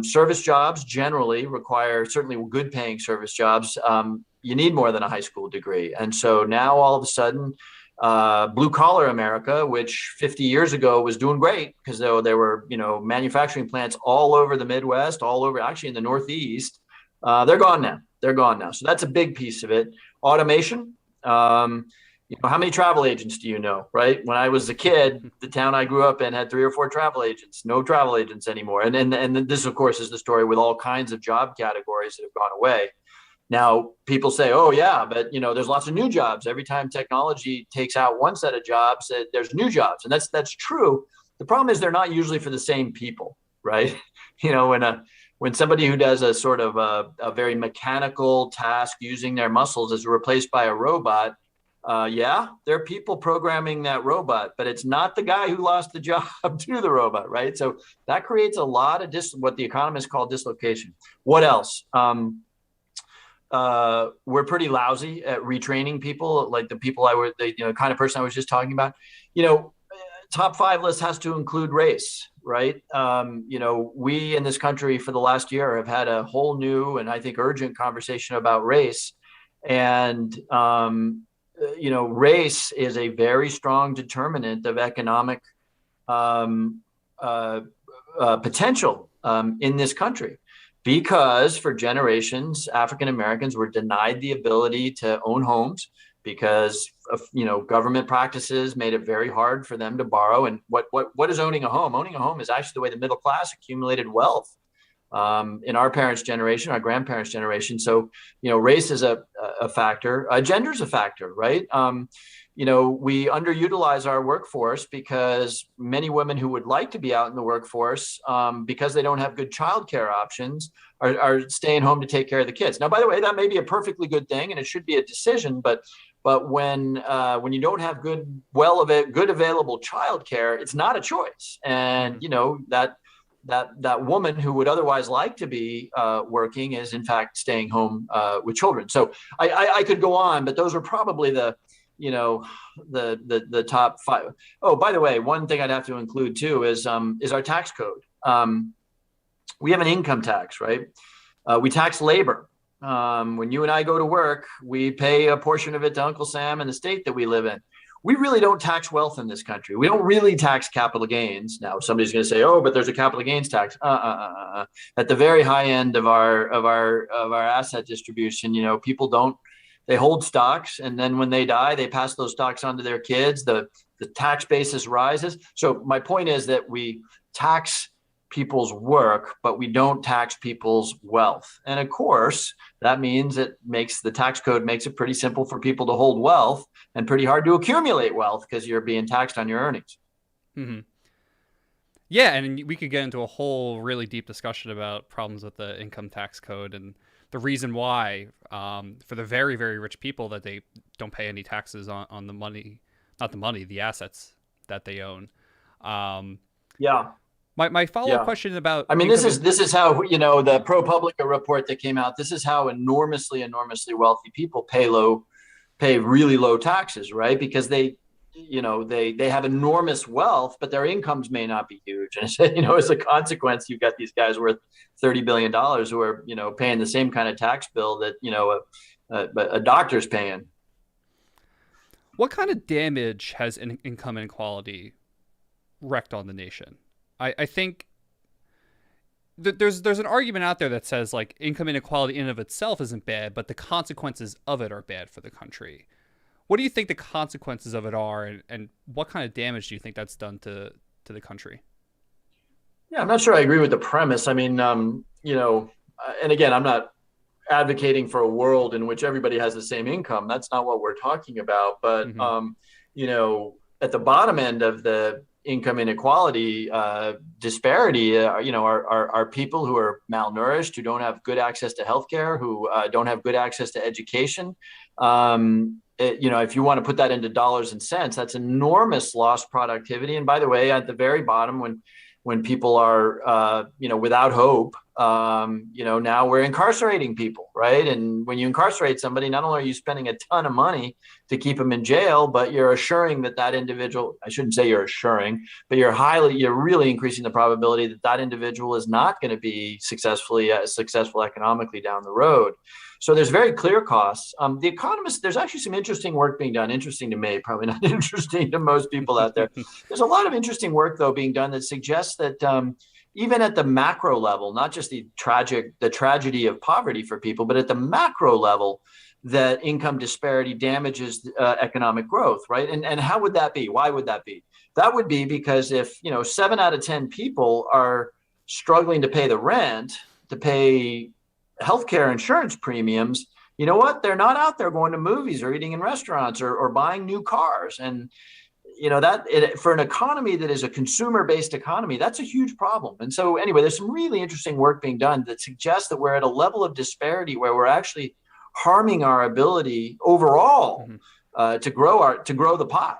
Service jobs generally require, certainly good paying service jobs, you need more than a high school degree. And so now all of a sudden, blue collar America, which 50 years ago was doing great because there were manufacturing plants all over the Midwest, all over actually in the Northeast, they're gone now. So that's a big piece of it. Automation. How many travel agents do you know, right? When I was a kid, the town I grew up in had 3 or 4 travel agents. No travel agents anymore. And this, of course, is the story with all kinds of job categories that have gone away. Now, people say, oh, yeah, but, there's lots of new jobs. Every time technology takes out one set of jobs, there's new jobs. And that's true. The problem is they're not usually for the same people, right? When somebody who does a sort of a very mechanical task using their muscles is replaced by a robot, there are people programming that robot, but it's not the guy who lost the job to the robot, right? So that creates a lot of what the economists call dislocation. What else? We're pretty lousy at retraining people, like the kind of person I was just talking about. Top 5 list has to include race, right? We in this country for the last year have had a whole new and I think urgent conversation about race. And, race is a very strong determinant of economic potential in this country. Because for generations, African Americans were denied the ability to own homes because of, government practices made it very hard for them to borrow. And what is owning a home? Owning a home is actually the way the middle class accumulated wealth in our parents' generation, our grandparents' generation. So, race is a factor. Gender is a factor, right? We underutilize our workforce because many women who would like to be out in the workforce, because they don't have good childcare options, are staying home to take care of the kids. Now, by the way, that may be a perfectly good thing, and it should be a decision. But when you don't have good available childcare, it's not a choice. And that woman who would otherwise like to be working is in fact staying home with children. So I could go on, but those are probably the the top five. Oh, by the way, one thing I'd have to include too is our tax code. We have an income tax, right? We tax labor. When you and I go to work, we pay a portion of it to Uncle Sam and the state that we live in. We really don't tax wealth in this country. We don't really tax capital gains. Now, somebody's going to say, "Oh, but there's a capital gains tax." At the very high end of our asset distribution, people don't. They hold stocks, and then when they die, they pass those stocks on to their kids. The tax basis rises. So my point is that we tax people's work, but we don't tax people's wealth. And of course, that means the tax code makes it pretty simple for people to hold wealth and pretty hard to accumulate wealth because you're being taxed on your earnings. Mm-hmm. Yeah, and we could get into a whole really deep discussion about problems with the income tax code and the reason why, for the very, very rich people, that they don't pay any taxes on the money, not the money, the assets that they own. Yeah. My follow-up question about, I mean, this is how, the ProPublica report that came out, this is how enormously wealthy people pay really low taxes, right? Because they have enormous wealth, but their incomes may not be huge. And, as a consequence, you've got these guys worth $30 billion who are, paying the same kind of tax bill that, a doctor's paying. What kind of damage has income inequality wreaked on the nation? I think there's an argument out there that says like income inequality in and of itself isn't bad, but the consequences of it are bad for the country. What do you think the consequences of it are, and what kind of damage do you think that's done to the country? Yeah, I'm not sure I agree with the premise. I mean, and again, I'm not advocating for a world in which everybody has the same income. That's not what we're talking about. But, at the bottom end of the income inequality disparity, are people who are malnourished, who don't have good access to healthcare, who don't have good access to education. If you want to put that into dollars and cents, that's enormous lost productivity. And by the way, at the very bottom, when people are, without hope, now we're incarcerating people, right? And when you incarcerate somebody, not only are you spending a ton of money to keep them in jail, but you're assuring that individual, I shouldn't say you're assuring, but you're really increasing the probability that individual is not going to be successful economically down the road. So there's very clear costs. The Economist, there's actually some interesting work being done. Interesting to me, probably not interesting to most people out there. There's a lot of interesting work, though, being done that suggests that even at the macro level, not just the tragedy of poverty for people, but at the macro level, that income disparity damages economic growth, right? And how would that be? Why would that be? That would be because if 7 out of 10 people are struggling to pay the rent, to pay healthcare insurance premiums, you know what? They're not out there going to movies or eating in restaurants or buying new cars. And, for an economy that is a consumer-based economy, that's a huge problem. And so anyway, there's some really interesting work being done that suggests that we're at a level of disparity where we're actually harming our ability overall to grow the pie.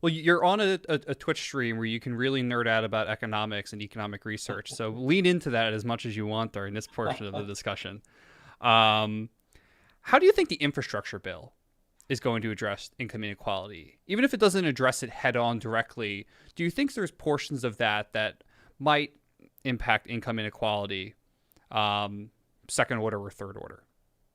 Well, you're on a Twitch stream where you can really nerd out about economics and economic research. So lean into that as much as you want during this portion of the discussion. How do you think the infrastructure bill is going to address income inequality? Even if it doesn't address it head on directly, do you think there's portions of that might impact income inequality, second order or third order?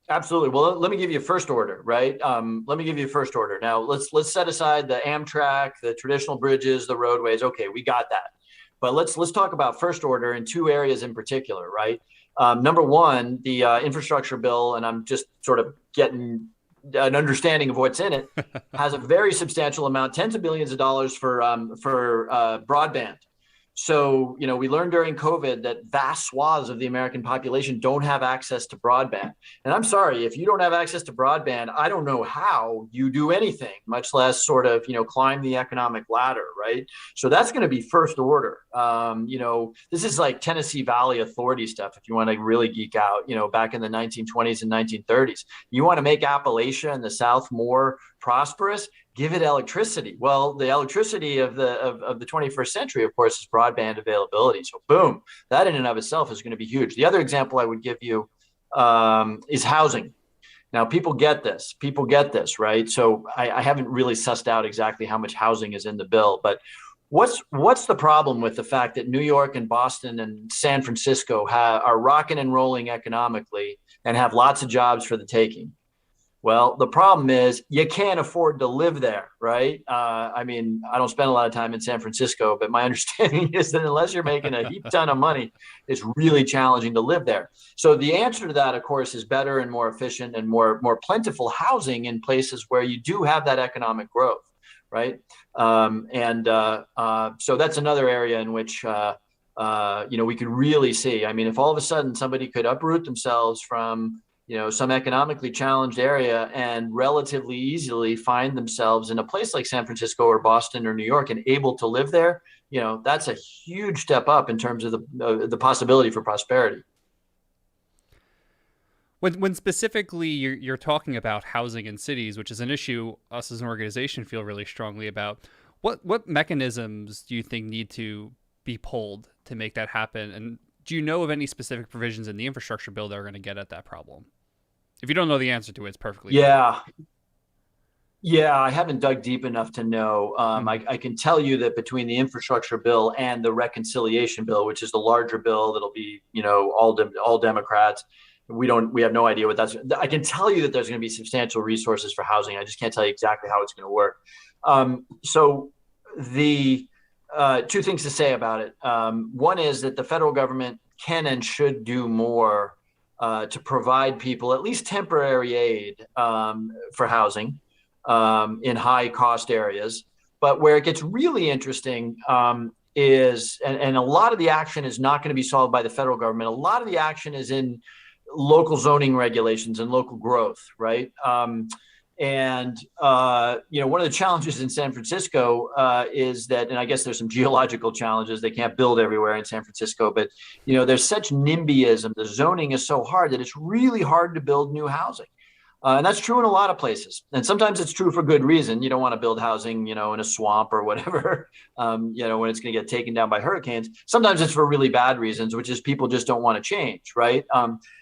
Absolutely. Well, let me give you first order, right? Let me give you first order. Now, let's set aside the Amtrak, the traditional bridges, the roadways. Okay, we got that. But let's talk about first order in two areas in particular, right? Number one, the infrastructure bill, and I'm just sort of getting an understanding of what's in it, has a very substantial amount, tens of billions of dollars for broadband. So, we learned during COVID that vast swaths of the American population don't have access to broadband. And I'm sorry, if you don't have access to broadband, I don't know how you do anything, much less sort of, climb the economic ladder, right? So that's going to be first order. This is like Tennessee Valley Authority stuff, if you want to really geek out, back in the 1920s and 1930s. You want to make Appalachia and the South more prosperous, give it electricity. Well, the electricity of the 21st century, of course, is broadband availability. So boom, that in and of itself is going to be huge. The other example I would give you is housing. Now, people get this, right? So I haven't really sussed out exactly how much housing is in the bill, but what's the problem with the fact that New York and Boston and San Francisco are rocking and rolling economically and have lots of jobs for the taking? Well, the problem is you can't afford to live there, right? I mean, I don't spend a lot of time in San Francisco, but my understanding is that unless you're making a heap ton of money, it's really challenging to live there. So the answer to that, of course, is better and more efficient and more plentiful housing in places where you do have that economic growth, right? So that's another area in which we could really see. I mean, if all of a sudden somebody could uproot themselves from some economically challenged area and relatively easily find themselves in a place like San Francisco or Boston or New York and able to live there, that's a huge step up in terms of the possibility for prosperity. When specifically you're talking about housing in cities, which is an issue us as an organization feel really strongly about, what mechanisms do you think need to be pulled to make that happen? And do you know of any specific provisions in the infrastructure bill that are going to get at that problem? If you don't know the answer to it, it's perfectly fine. Yeah, I haven't dug deep enough to know. I can tell you that between the infrastructure bill and the reconciliation bill, which is the larger bill that'll be, all Democrats, we have no idea what that's. I can tell you that there's going to be substantial resources for housing. I just can't tell you exactly how it's going to work. So the two things to say about it. One is that the federal government can and should do more to provide people at least temporary aid for housing in high cost areas. But where it gets really interesting is, and a lot of the action is not going to be solved by the federal government. A lot of the action is in local zoning regulations and local growth, right? One of the challenges in San Francisco is that, and I guess there's some geological challenges. They can't build everywhere in San Francisco, but there's such NIMBYism. The zoning is so hard that it's really hard to build new housing. And that's true in a lot of places. And sometimes it's true for good reason. You don't want to build housing, in a swamp or whatever, when it's going to get taken down by hurricanes. Sometimes it's for really bad reasons, which is people just don't want to change, right?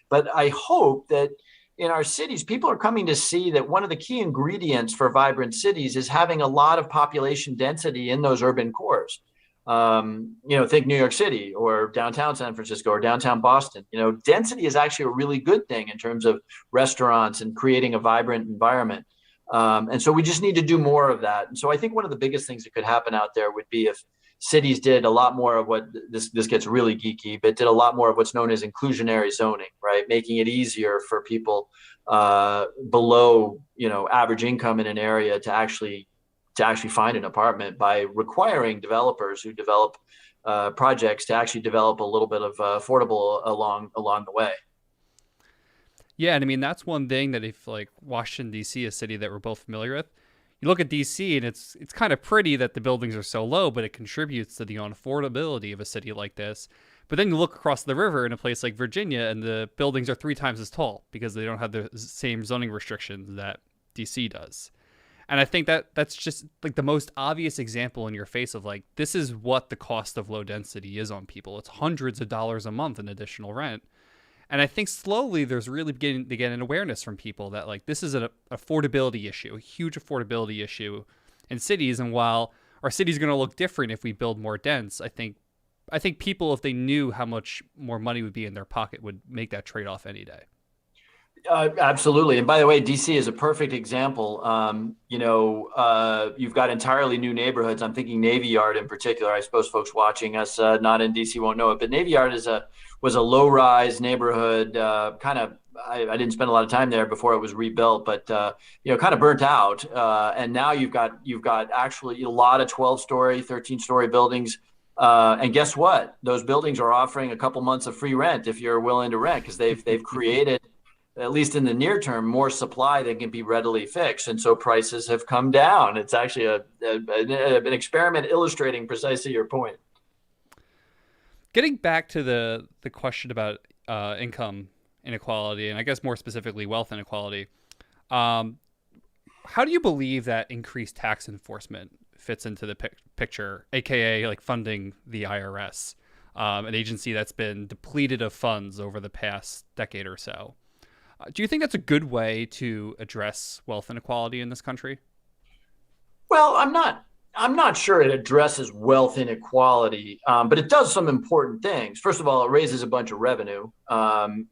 But I hope that in our cities, people are coming to see that one of the key ingredients for vibrant cities is having a lot of population density in those urban cores. Think New York City or downtown San Francisco or downtown Boston. Density is actually a really good thing in terms of restaurants and creating a vibrant environment. And so we just need to do more of that. And so I think one of the biggest things that could happen out there would be if cities did a lot more of what this gets really geeky, but did a lot more of what's known as inclusionary zoning, right? Making it easier for people below, average income in an area to actually find an apartment by requiring developers who develop projects to actually develop a little bit of affordable along the way. Yeah, and I mean that's one thing that if like Washington D.C., a city that we're both familiar with, you look at DC and it's kind of pretty that the buildings are so low, but it contributes to the unaffordability of a city like this. But then you look across the river in a place like Virginia and the buildings are 3 times as tall because they don't have the same zoning restrictions that DC does. And I think that that's just like the most obvious example in your face of like, this is what the cost of low density is on people. It's hundreds of dollars a month in additional rent. And I think slowly there's really beginning to get an awareness from people that like this is an affordability issue, a huge affordability issue in cities. And while our city's going to look different if we build more dense, I think people, if they knew how much more money would be in their pocket, would make that trade-off any day. Absolutely. And by the way, DC is a perfect example. You've got entirely new neighborhoods. I'm thinking Navy Yard in particular. I suppose folks watching us not in DC won't know it, but Navy Yard was a low-rise neighborhood. I didn't spend a lot of time there before it was rebuilt, but kind of burnt out. And now you've got actually a lot of 12-story, 13-story buildings. And guess what? Those buildings are offering a couple months of free rent if you're willing to rent, because they've created, at least in the near term, more supply that can be readily fixed. And so prices have come down. It's actually an experiment illustrating precisely your point. Getting back to the question about income inequality, and I guess more specifically wealth inequality, how do you believe that increased tax enforcement fits into the picture, aka like funding the IRS, an agency that's been depleted of funds over the past decade or so? Do you think that's a good way to address wealth inequality in this country? Well, I'm not sure it addresses wealth inequality, but it does some important things. First of all, it raises a bunch of revenue, and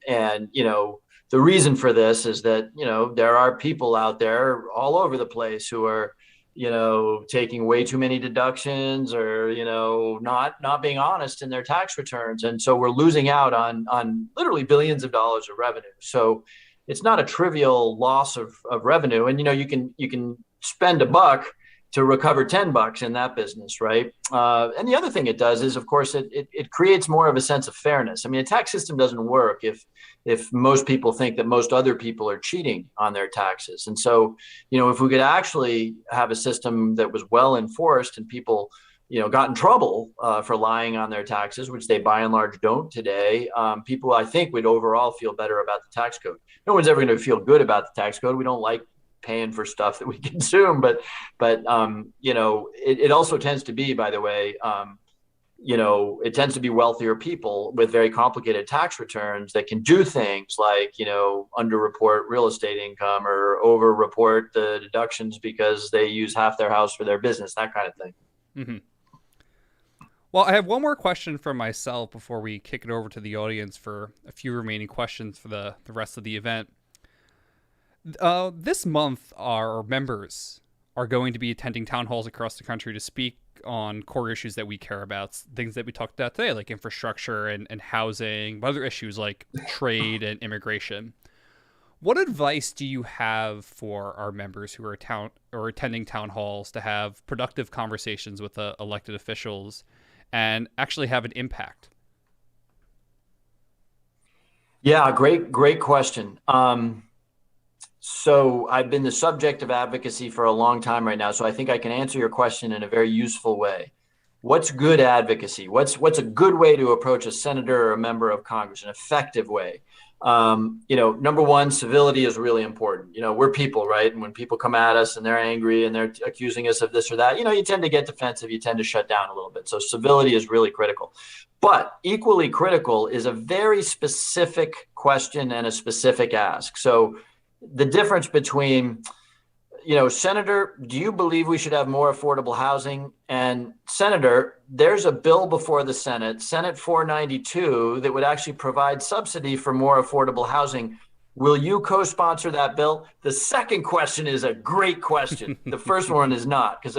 the reason for this is that there are people out there all over the place who are taking way too many deductions, or not being honest in their tax returns, and so we're losing out on literally billions of dollars of revenue. So it's not a trivial loss of revenue, and you can spend a buck to recover $10 in that business, right? And the other thing it does is, of course, it creates more of a sense of fairness. I mean, a tax system doesn't work if most people think that most other people are cheating on their taxes. And so, if we could actually have a system that was well enforced and people, got in trouble for lying on their taxes, which they by and large don't today, people, I think, would overall feel better about the tax code. No one's ever going to feel good about the tax code. We don't like paying for stuff that we consume, but it also tends to be, by the way, it tends to be wealthier people with very complicated tax returns that can do things like underreport real estate income or overreport the deductions because they use half their house for their business, that kind of thing. Mm-hmm. Well, I have one more question for myself before we kick it over to the audience for a few remaining questions for the rest of the event. This month, our members are going to be attending town halls across the country to speak on core issues that we care about, things that we talked about today, like infrastructure and housing, but other issues like trade and immigration. What advice do you have for our members who are attending town halls to have productive conversations with elected officials and actually have an impact? Yeah, great question. So I've been the subject of advocacy for a long time right now. So I think I can answer your question in a very useful way. What's good advocacy? What's a good way to approach a senator or a member of Congress, an effective way? Number one, civility is really important. We're people, right? And when people come at us and they're angry and they're accusing us of this or that, you tend to get defensive. You tend to shut down a little bit. So civility is really critical. But equally critical is a very specific question and a specific ask. So the difference between, Senator, do you believe we should have more affordable housing? And Senator, there's a bill before the Senate 492, that would actually provide subsidy for more affordable housing. Will you co-sponsor that bill? The second question is a great question. The first one is not, because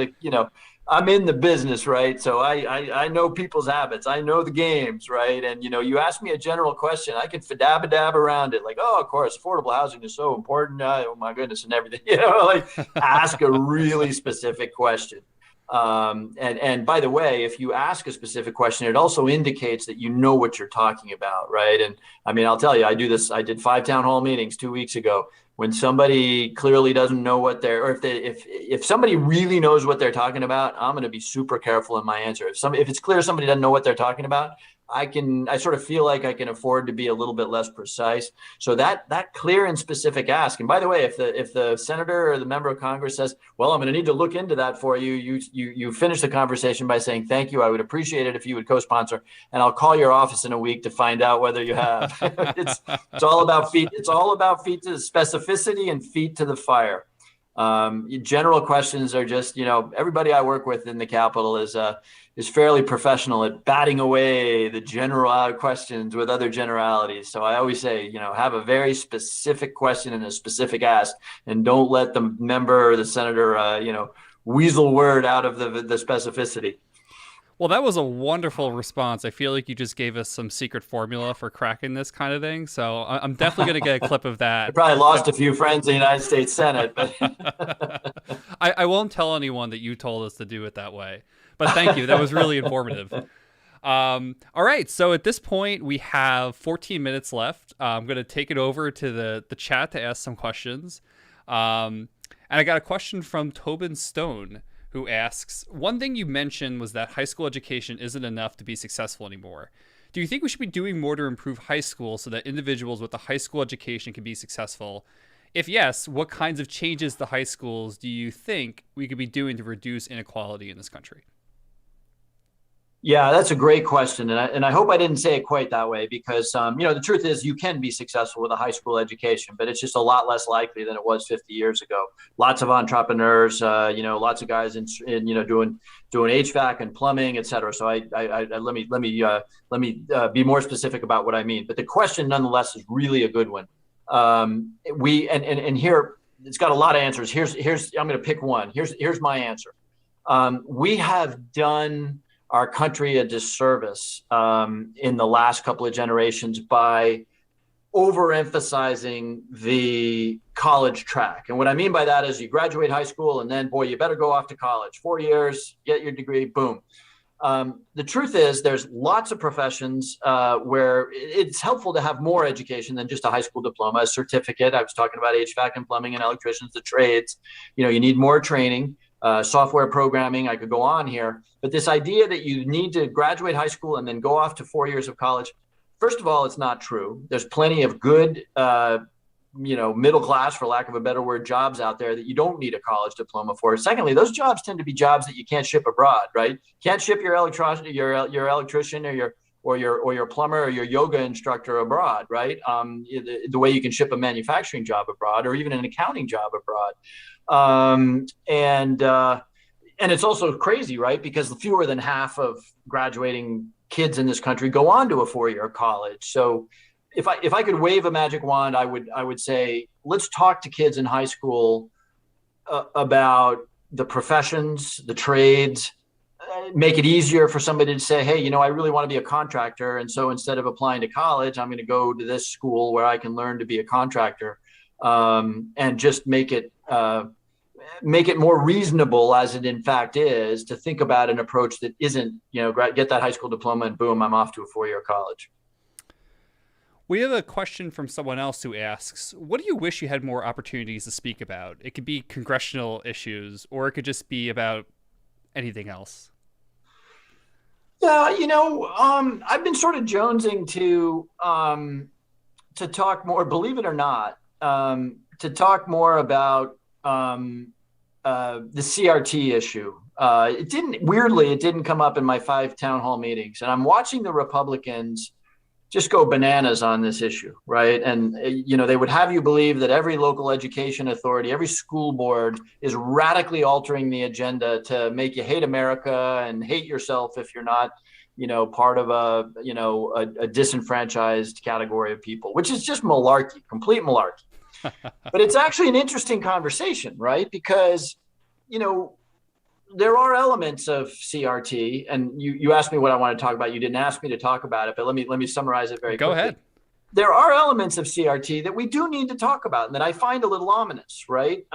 I'm in the business, right? So I know people's habits. I know the games, right? And, you ask me a general question, I can fadab around it. Like, oh, of course, affordable housing is so important. Oh, my goodness, and everything. Ask a really specific question. And by the way, if you ask a specific question, it also indicates that you know what you're talking about, right? And I mean, I'll tell you, I do this. I did 5 town hall meetings 2 weeks ago. When somebody clearly doesn't know what or if somebody really knows what they're talking about, I'm going to be super careful in my answer. If it's clear somebody doesn't know what they're talking about, I sort of feel like I can afford to be a little bit less precise. So that clear and specific ask. And by the way, if the senator or the member of Congress says, well, I'm going to need to look into that for you, you finish the conversation by saying, thank you. I would appreciate it if you would co-sponsor, and I'll call your office in a week to find out whether you have. It's all about feet. It's all about feet to the specificity and feet to the fire. General questions are just, everybody I work with in the Capitol is fairly professional at batting away the general questions with other generalities. So I always say, have a very specific question and a specific ask, and don't let the member or the senator, weasel word out of the specificity. Well, that was a wonderful response. I feel like you just gave us some secret formula for cracking this kind of thing. So I'm definitely going to get a clip of that. I probably lost a few friends in the United States Senate, but I won't tell anyone that you told us to do it that way. But thank you. That was really informative. All right. So at this point, we have 14 minutes left. I'm going to take it over to the chat to ask some questions. And I got a question from Tobin Stone, who asks, one thing you mentioned was that high school education isn't enough to be successful anymore. Do you think we should be doing more to improve high school so that individuals with a high school education can be successful? If yes, what kinds of changes to high schools do you think we could be doing to reduce inequality in this country? Yeah, that's a great question, and I hope I didn't say it quite that way because the truth is you can be successful with a high school education, but it's just a lot less likely than it was 50 years ago. Lots of entrepreneurs, lots of guys in doing HVAC and plumbing, et cetera. So let me be more specific about what I mean. But the question, nonetheless, is really a good one. We here it's got a lot of answers. Here's I'm going to pick one. Here's my answer. We have done our country a disservice in the last couple of generations by overemphasizing the college track. And what I mean by that is you graduate high school and then, boy, you better go off to college. 4 years, get your degree, boom. The truth is there's lots of professions where it's helpful to have more education than just a high school diploma, a certificate. I was talking about HVAC and plumbing and electricians, the trades. You need more training. Software programming, I could go on here. But this idea that you need to graduate high school and then go off to 4 years of college, first of all, it's not true. There's plenty of good, middle class, for lack of a better word, jobs out there that you don't need a college diploma for. Secondly, those jobs tend to be jobs that you can't ship abroad, right? Can't ship your electrician or your plumber or your yoga instructor abroad, right? The way you can ship a manufacturing job abroad or even an accounting job abroad. And it's also crazy, right? Because fewer than half of graduating kids in this country go on to a 4-year college. So if I could wave a magic wand, I would say, let's talk to kids in high school about the professions, the trades, make it easier for somebody to say, hey, I really want to be a contractor. And so instead of applying to college, I'm going to go to this school where I can learn to be a contractor, and just make it more reasonable, as it in fact is, to think about an approach that isn't, get that high school diploma and boom, I'm off to a 4-year college. We have a question from someone else who asks, what do you wish you had more opportunities to speak about? It could be congressional issues, or it could just be about anything else. Yeah, I've been sort of jonesing to talk more, believe it or not, to talk more about the CRT issue. It didn't come up in my 5 town hall meetings, and I'm watching the Republicans just go bananas on this issue, right? And they would have you believe that every local education authority, every school board is radically altering the agenda to make you hate America and hate yourself if you're not, part of a disenfranchised category of people, which is just malarkey, complete malarkey. But it's actually an interesting conversation, right? Because, there are elements of CRT, and you asked me what I want to talk about. You didn't ask me to talk about it, but let me summarize it very quickly. Go ahead. There are elements of CRT that we do need to talk about and that I find a little ominous, right?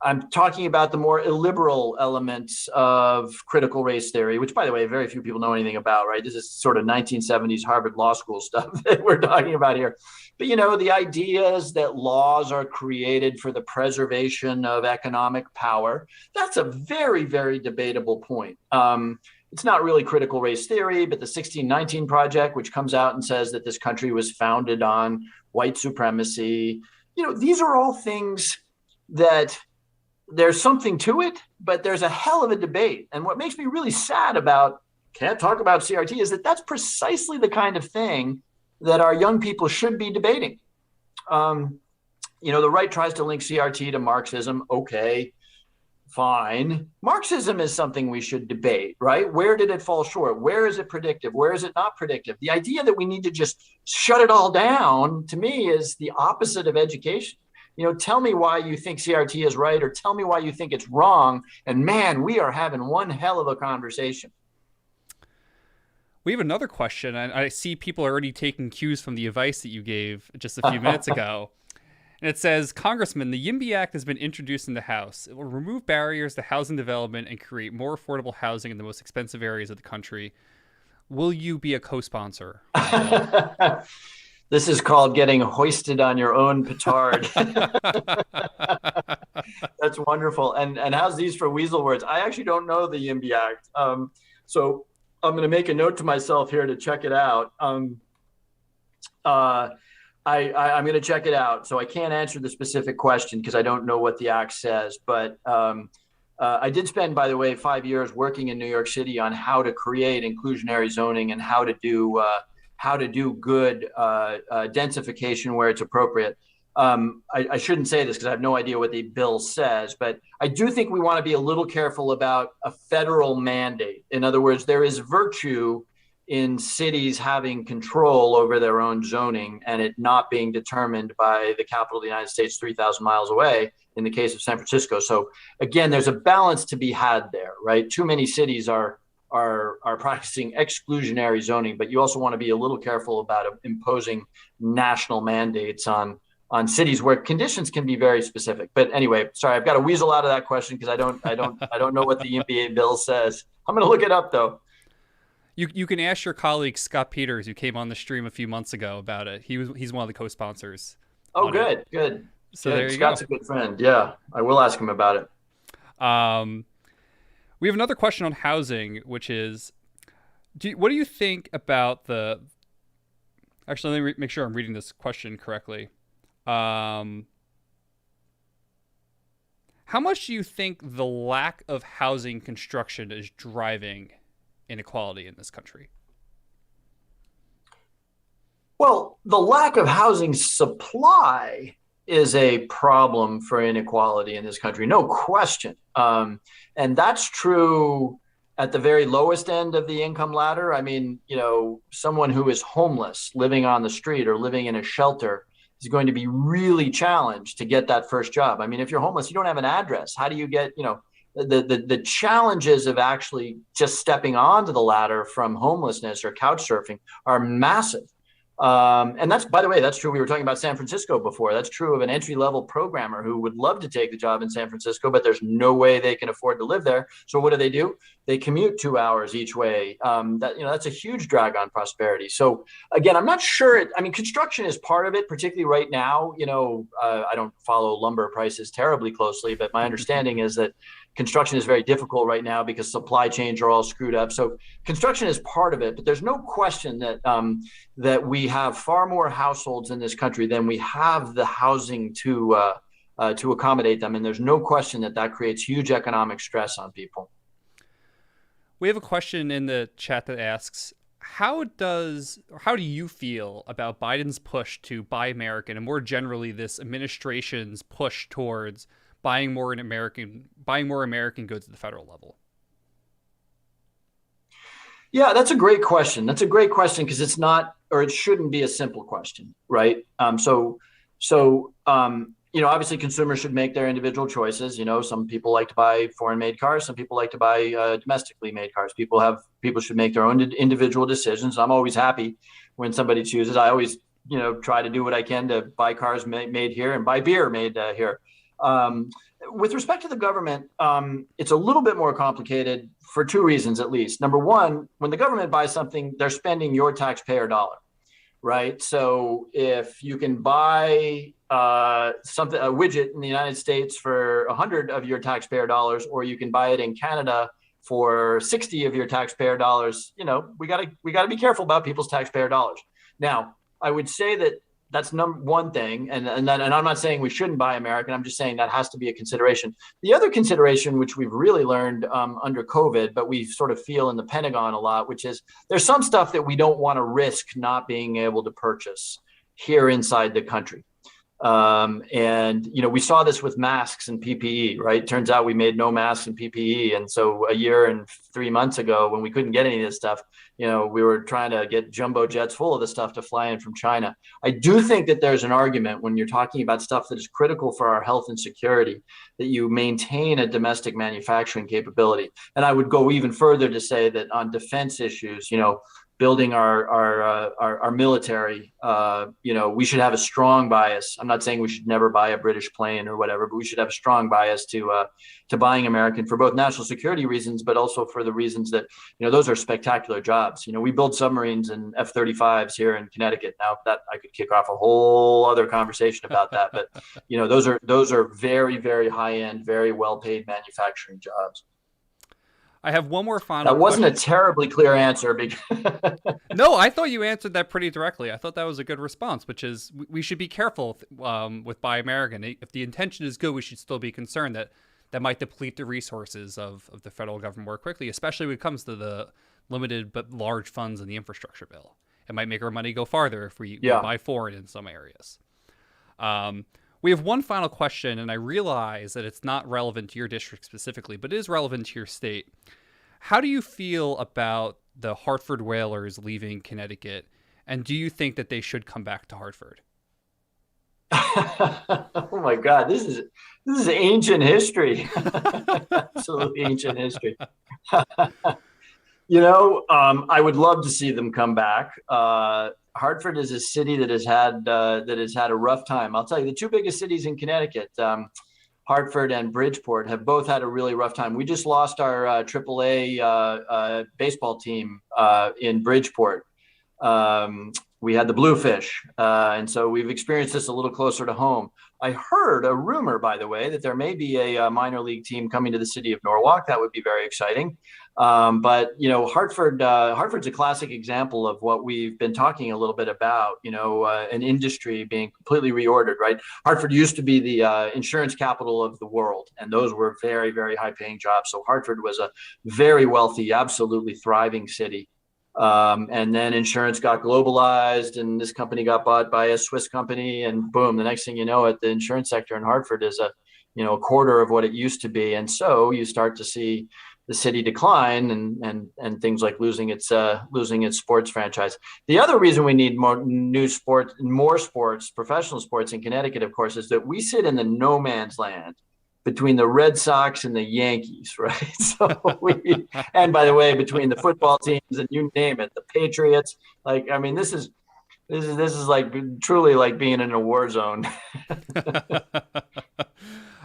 I'm talking about the more illiberal elements of critical race theory, which, by the way, very few people know anything about, right? This is sort of 1970s Harvard Law School stuff that we're talking about here. But, the ideas that laws are created for the preservation of economic power, that's a very, very debatable point. It's not really critical race theory, but the 1619 Project, which comes out and says that this country was founded on white supremacy, these are all things that there's something to it, but there's a hell of a debate. And what makes me really sad about can't talk about CRT is that that's precisely the kind of thing that our young people should be debating. The right tries to link CRT to Marxism. Okay, fine. Marxism is something we should debate, right? Where did it fall short? Where is it predictive? Where is it not predictive? The idea that we need to just shut it all down, to me, is the opposite of education. Tell me why you think CRT is right, or tell me why you think it's wrong. And man, we are having one hell of a conversation. We have another question, and I see people are already taking cues from the advice that you gave just a few minutes ago. And it says, Congressman, the YIMBY Act has been introduced in the House. It will remove barriers to housing development and create more affordable housing in the most expensive areas of the country. Will you be a co-sponsor? This is called getting hoisted on your own petard. That's wonderful. And how's these for weasel words? I actually don't know the YIMBY Act. So I'm going to make a note to myself here to check it out. I'm going to check it out. So I can't answer the specific question because I don't know what the act says. But I did spend, by the way, 5 years working in New York City on how to create inclusionary zoning and how to do good densification where it's appropriate. I shouldn't say this because I have no idea what the bill says, but I do think we want to be a little careful about a federal mandate. In other words, there is virtue in cities having control over their own zoning and it not being determined by the capital of the United States 3,000 miles away in the case of San Francisco. So again, there's a balance to be had there, right? Too many cities are practicing exclusionary zoning, but you also want to be a little careful about imposing national mandates on cities where conditions can be very specific. But anyway, sorry, I've got to weasel out of that question because I don't know what the NBA bill says. I'm going to look it up though. You can ask your colleague Scott Peters, who came on the stream a few months ago, about it. He's one of the co-sponsors. Oh, good. So good. there you Scott's go. a good friend. Yeah, I will ask him about it. We have another question on housing, which is, what do you think about the? Actually, let me make sure I'm reading this question correctly. How much do you think the lack of housing construction is driving inequality in this country? Well, the lack of housing supply is a problem for inequality in this country, no question. And that's true at the very lowest end of the income ladder. I mean, someone who is homeless, living on the street or living in a shelter is going to be really challenged to get that first job. I mean, if you're homeless, you don't have an address. How do you get, the challenges of actually just stepping onto the ladder from homelessness or couch surfing are massive. And that's, by the way, that's true. We were talking about San Francisco before. That's true of an entry-level programmer who would love to take the job in San Francisco, but there's no way they can afford to live there. So what do? They commute 2 hours each way. That's a huge drag on prosperity. So again, I'm not sure. Construction is part of it, particularly right now. I don't follow lumber prices terribly closely, but my understanding is that construction is very difficult right now because supply chains are all screwed up. So construction is part of it, but there's no question that we have far more households in this country than we have the housing to accommodate them. And there's no question that creates huge economic stress on people. We have a question in the chat that asks, how do you feel about Biden's push to buy American and more generally this administration's push towards buying more American goods at the federal level? Yeah, that's a great question. That's a great question because it's not, or it shouldn't be a simple question, right? Obviously consumers should make their individual choices. Some people like to buy foreign-made cars. Some people like to buy domestically made cars. People should make their own individual decisions. I'm always happy when somebody chooses. I always, try to do what I can to buy cars made here and buy beer made here. With respect to the government, it's a little bit more complicated for two reasons, at least. Number one, when the government buys something, they're spending your taxpayer dollar, right? So if you can buy a widget in the United States for 100 of your taxpayer dollars, or you can buy it in Canada for 60 of your taxpayer dollars, we got to be careful about people's taxpayer dollars. Now, I would say that's number one thing. And I'm not saying we shouldn't buy American. I'm just saying that has to be a consideration. The other consideration, which we've really learned under COVID, but we sort of feel in the Pentagon a lot, which is there's some stuff that we don't want to risk not being able to purchase here inside the country. We saw this with masks and PPE, right? Turns out we made no masks and PPE. And so a year and 3 months ago, when we couldn't get any of this stuff, we were trying to get jumbo jets full of the stuff to fly in from China. I do think that there's an argument when you're talking about stuff that is critical for our health and security, that you maintain a domestic manufacturing capability. And I would go even further to say that on defense issues, building our military, we should have a strong bias. I'm not saying we should never buy a British plane or whatever, but we should have a strong bias to buying American for both national security reasons, but also for the reasons that, those are spectacular jobs. We build submarines and F-35s here in Connecticut. Now that I could kick off a whole other conversation about that, but those are very, very high end, very well paid manufacturing jobs. I have one more final That wasn't question. a terribly clear answer. No, I thought you answered that pretty directly. I thought that was a good response, which is we should be careful with Buy American. If the intention is good, we should still be concerned that that might deplete the resources of the federal government more quickly, especially when it comes to the limited but large funds in the infrastructure bill. It might make our money go farther if we Yeah. buy foreign in some areas. We have one final question, and I realize that it's not relevant to your district specifically, but it is relevant to your state. How do you feel about the Hartford Whalers leaving Connecticut, and do you think that they should come back to Hartford? Oh my God, this is ancient history. Absolutely ancient history. I would love to see them come back. Hartford is a city that has had a rough time. I'll tell you, the two biggest cities in Connecticut, Hartford and Bridgeport, have both had a really rough time. We just lost our AAA baseball team in Bridgeport. We had the Bluefish, and so we've experienced this a little closer to home. I heard a rumor, by the way, that there may be a minor league team coming to the city of Norwalk. That would be very exciting. But Hartford's a classic example of what we've been talking a little bit about. An industry being completely reordered. Right? Hartford used to be the insurance capital of the world, and those were very, very high-paying jobs. So Hartford was a very wealthy, absolutely thriving city. And then insurance got globalized, and this company got bought by a Swiss company, and boom, the next thing you know, the insurance sector in Hartford is a quarter of what it used to be. And so you start to see the city decline, and things like losing its sports franchise. The other reason we need more sports, professional sports in Connecticut, of course, is that we sit in the no man's land between the Red Sox and the Yankees, right? And by the way, between the football teams and you name it, the Patriots. Like, I mean, this is like truly like being in a war zone.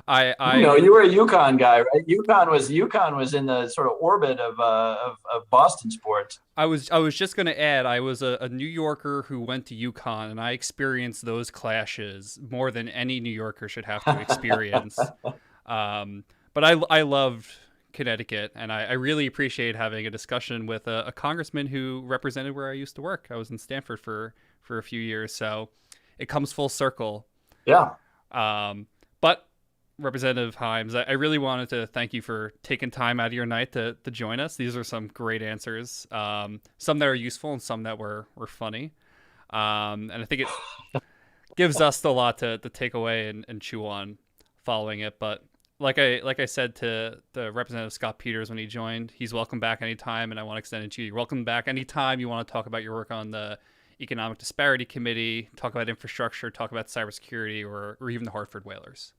I You were a UConn guy, right? UConn was in the sort of orbit of Boston sports. I was just going to add, I was a New Yorker who went to UConn, and I experienced those clashes more than any New Yorker should have to experience. But I loved Connecticut, and I really appreciate having a discussion with a congressman who represented where I used to work. I was in Stanford for a few years, so it comes full circle. Yeah. But Representative Himes, I really wanted to thank you for taking time out of your night to join us. These are some great answers, some that are useful and some that were funny. And I think it gives us a lot to take away and chew on following it. But like I said to the Representative Scott Peters when he joined, he's welcome back anytime, and I want to extend it to you. You're welcome back anytime you want to talk about your work on the Economic Disparity Committee, talk about infrastructure, talk about cybersecurity, or even the Hartford Whalers.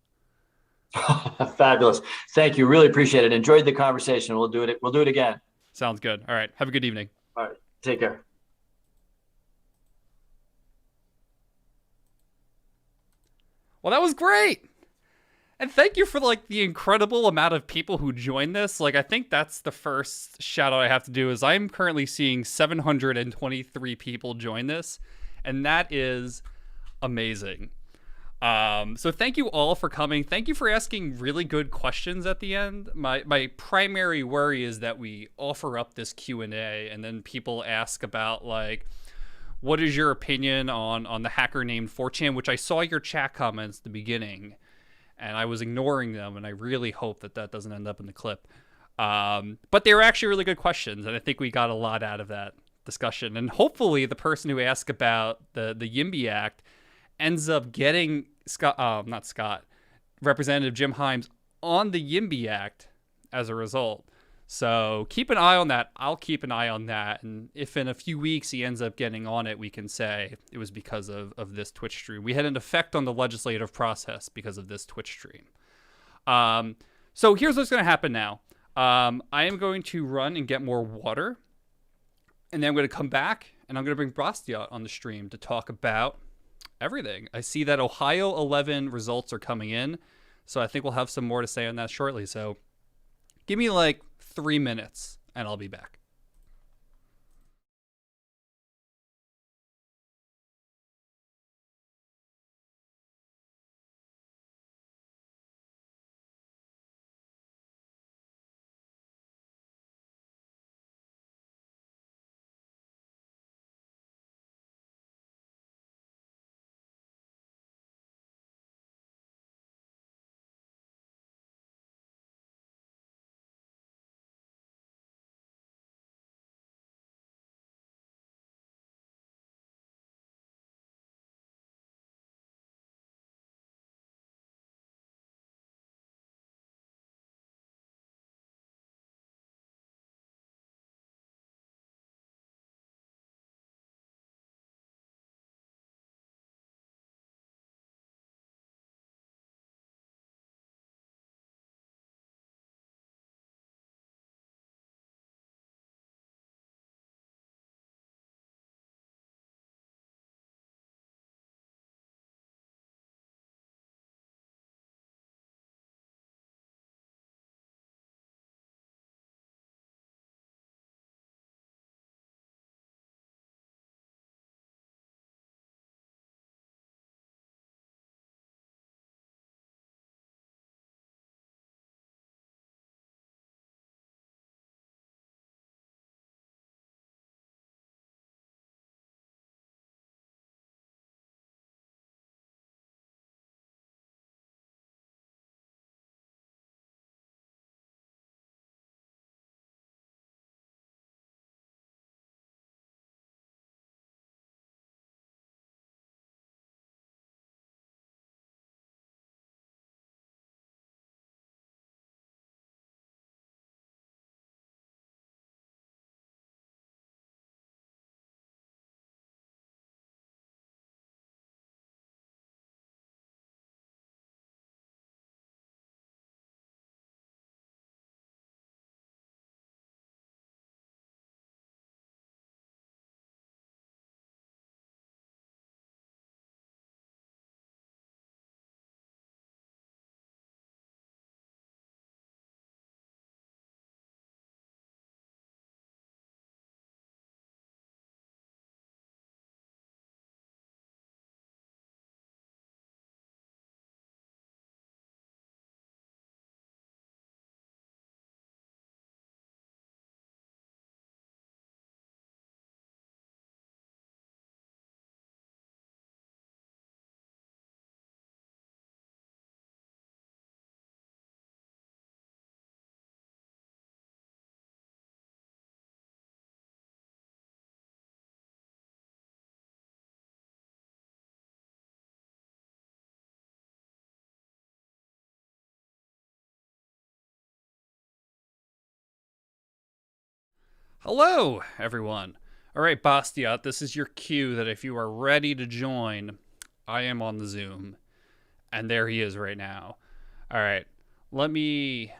Fabulous. Thank you. Really appreciate it. Enjoyed the conversation. We'll do it. We'll do it again. Sounds good. All right. Have a good evening. All right. Take care. Well, that was great. And thank you for the incredible amount of people who joined this. I think that's the first shout out I have to do is I'm currently seeing 723 people join this, and that is amazing. So thank you all for coming. Thank you for asking really good questions at the end. My primary worry is that we offer up this Q&A and then people ask about what is your opinion on the hacker named 4chan, which I saw your chat comments at the beginning and I was ignoring them, and I really hope that doesn't end up in the clip. But they were actually really good questions, and I think we got a lot out of that discussion. And hopefully the person who asked about the YIMBY Act ends up getting Representative Jim Himes on the YIMBY Act as a result. So keep an eye on that. I'll keep an eye on that. And if in a few weeks he ends up getting on it, we can say it was because of this Twitch stream. We had an effect on the legislative process because of this Twitch stream. So here's what's going to happen now. I am going to run and get more water. And then I'm going to come back and I'm going to bring Bastiat on the stream to talk about everything. I see that Ohio 11 results are coming in. So I think we'll have some more to say on that shortly. So give me 3 minutes and I'll be back. Hello, everyone. All right, Bastiat, this is your cue that if you are ready to join, I am on the Zoom. And there he is right now. All right, let me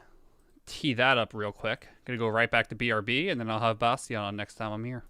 tee that up real quick. Gonna go right back to BRB, and then I'll have Bastiat on next time I'm here.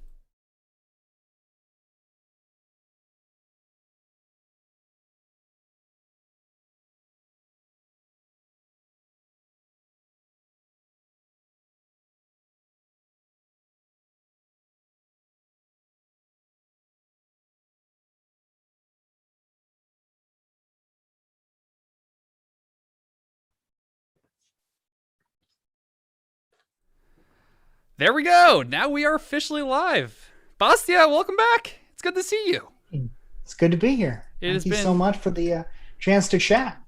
There we go. Now we are officially live. Bastiat, welcome back. It's good to see you. It's good to be here. It has Thank you so been, much for the chance to chat.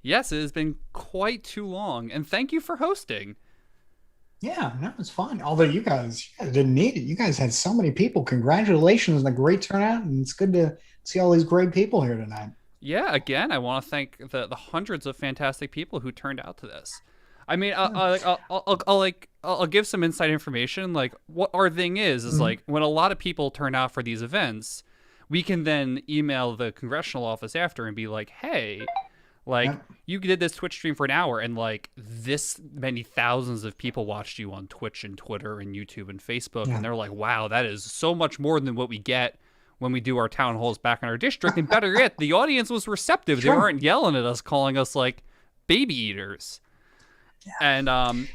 yes, it has been quite too long, and thank you for hosting. Yeah, no, it's fun. Although you guys didn't need it. You guys had so many people. Congratulations on the great turnout, and it's good to see all these great people here tonight. Yeah, again, I want to thank the hundreds of fantastic people who turned out to this. I mean, Yeah. I'll give some inside information. Like, what our thing is Mhm. like when a lot of people turn out for these events, we can then email the congressional office after and be like, hey, like Yep. you did this Twitch stream for an hour, and like this many thousands of people watched you on Twitch and Twitter and YouTube and Facebook, and Yeah. they're like, wow, that is so much more than what we get when we do our town halls back in our district. And better yet, the audience was receptive. They Sure. weren't yelling at us, calling us like baby eaters. And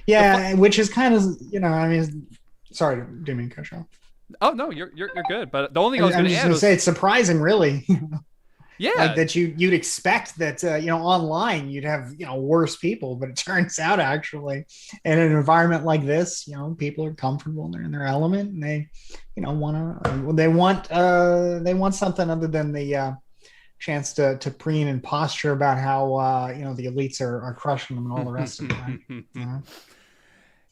Yeah, which is kind of, I mean, sorry, didn't mean to cut you off. oh no, you're good. But the only thing I was I'm going to just add going to was, say it's surprising, really. Like yeah, that you'd expect that online you'd have worse people, but it turns out actually in an environment like this, people are comfortable and they're in their element, and they they want something other than the chance to preen and posture about how the elites are crushing them and all the rest of it, right? You know? So,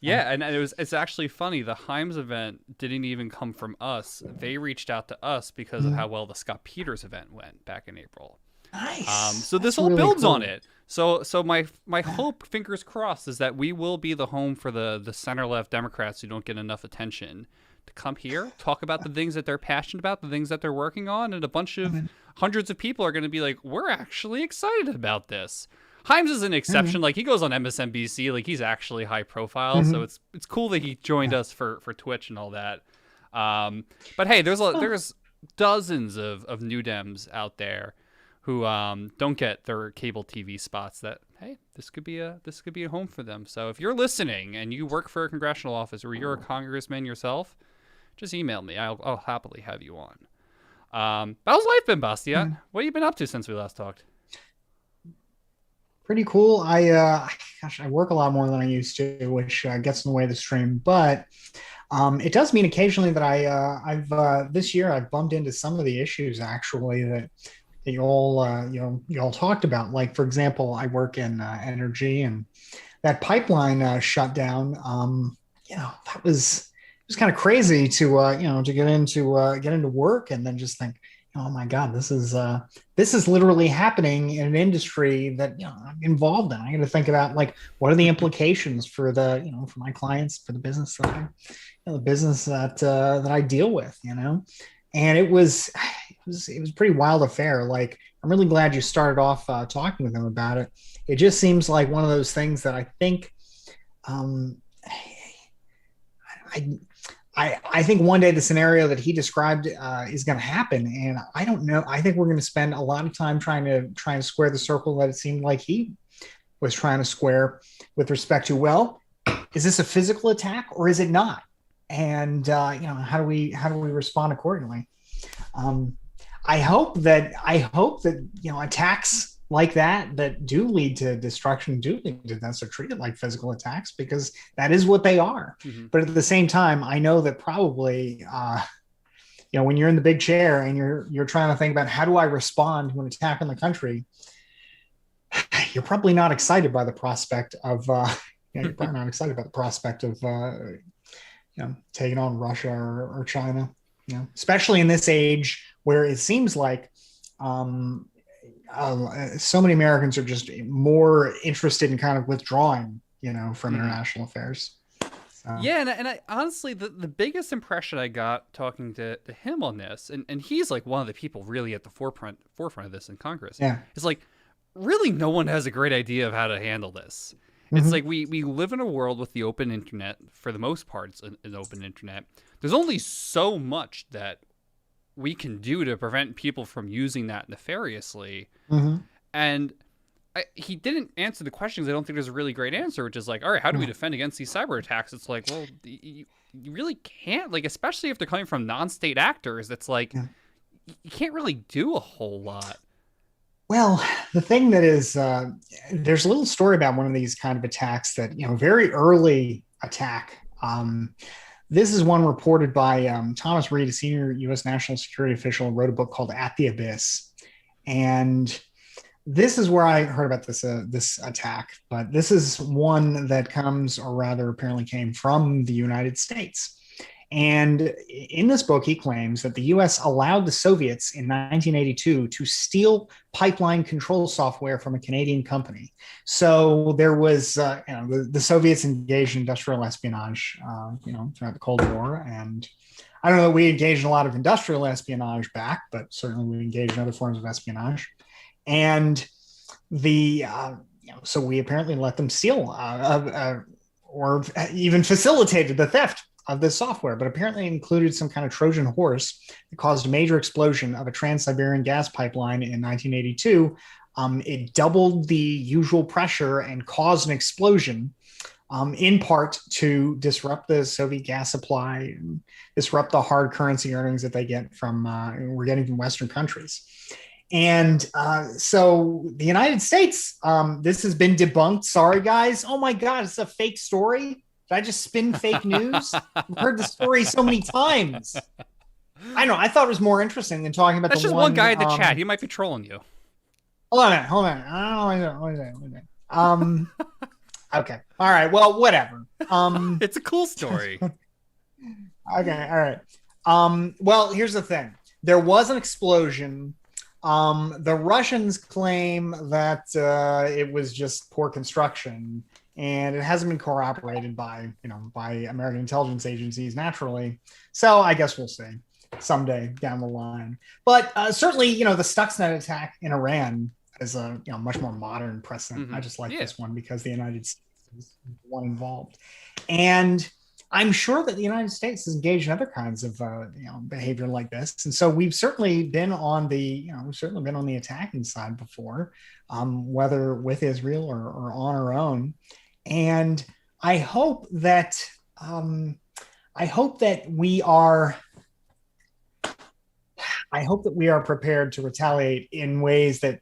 yeah, and it's actually funny. The Himes event didn't even come from us. They reached out to us because of mhm. how well the Scott Peters event went back in April. Nice. So this That's all really builds on cool. it. So my Yeah. hope, fingers crossed, is that we will be the home for the center left Democrats who don't get enough attention to come here, talk about the things that they're passionate about, the things that they're working on, and a bunch I of mean, hundreds of people are going to be like, we're actually excited about this. Himes is an mhm, exception. Like he goes on MSNBC, like he's actually high profile, so mhm. it's cool that he joined Yeah. us for Twitch and all that. But hey, Well, there's dozens of new Dems out there who don't get their cable TV spots. That hey, this could be a home for them. So if you're listening and you work for a congressional office or you're a congressman yourself, just email me. I'll happily have you on. How's life been, Bastiat? mm, What have you been up to since we last talked? pretty cool. I work a lot more than I used to, which gets in the way of the stream. But it does mean occasionally that I've this year I've bumped into some of the issues actually that you all talked about. Like for example, I work in energy, and that pipeline shut down. That was it was kind of crazy to to get into work and then just think, oh my God, this is literally happening in an industry that I'm involved in. I got to think about like what are the implications for the for my clients, for the business that the business that I deal with, and it was a pretty wild affair. Like I'm really glad you started off talking with him about it. It just seems like one of those things that I think um, I, I think one day the scenario that he described is going to happen, and I don't know. I think we're going to spend a lot of time trying to square the circle that it seemed like he was trying to square with respect to, well, is this a physical attack or is it not? And how do we respond accordingly? Um, I hope that attacks like that do lead to destruction, do lead to deaths, are treated like physical attacks because that is what they are. Mm-hmm. But at the same time, I know that probably when you're in the big chair and you're trying to think about how do I respond to an attack on the country, you're probably not excited by the prospect of you're probably not excited about the prospect of taking on Russia or China. Especially in this age where it seems like so many Americans are just more interested in kind of withdrawing, from Mm-hmm. international affairs. So, Yeah, and I honestly, the biggest impression I got talking to him on this, and he's like one of the people really at the forefront of this in Congress, yeah. is like really no one has a great idea of how to handle this. It's Hmm. like we live in a world with the open internet. For the most part, it's an open internet. There's only so much that we can do to prevent people from using that nefariously. Hmm. And he didn't answer the questions. I don't think there's a really great answer, which is like, all right, how do we defend against these cyber attacks? It's like, well, you really can't, like, especially if they're coming from non-state actors. It's like Yeah. you can't really do a whole lot. Well, the thing that is, there's a little story about one of these kind of attacks that, very early attack. This is one reported by Thomas Reed, a senior U.S. national security official, wrote a book called At the Abyss. And this is where I heard about this attack, but this is one that comes, or rather apparently came from the United States. And in this book, he claims that the US allowed the Soviets in 1982 to steal pipeline control software from a Canadian company. So there was, the Soviets engaged in industrial espionage, throughout the Cold War. And I don't know that we engaged in a lot of industrial espionage back, but certainly we engaged in other forms of espionage. And so we apparently let them steal or even facilitated the theft of this software, but apparently included some kind of Trojan horse that caused a major explosion of a Trans-Siberian gas pipeline in 1982. It doubled the usual pressure and caused an explosion, in part to disrupt the Soviet gas supply, and disrupt the hard currency earnings that they get we're getting from Western countries. And so the United States, this has been debunked. Sorry, guys. Oh my God, it's a fake story. Did I just spin fake news? I've heard the story so many times. I know. I thought it was more interesting than talking about That's the just one guy in the chat. He might be trolling you. Hold on. I don't know. Okay. All right. Well, whatever. It's a cool story. Okay. All right. Well, here's the thing. There was an explosion. The Russians claim that it was just poor construction, and it hasn't been corroborated by American intelligence agencies, naturally. So I guess we'll see someday down the line. But certainly, the Stuxnet attack in Iran is a much more modern precedent. Mm-hmm. I just like this one because the United States is the one involved, and I'm sure that the United States is engaged in other kinds of behavior like this, and so we've certainly been on the attacking side before, whether with Israel or on our own. And I hope that we are prepared to retaliate in ways that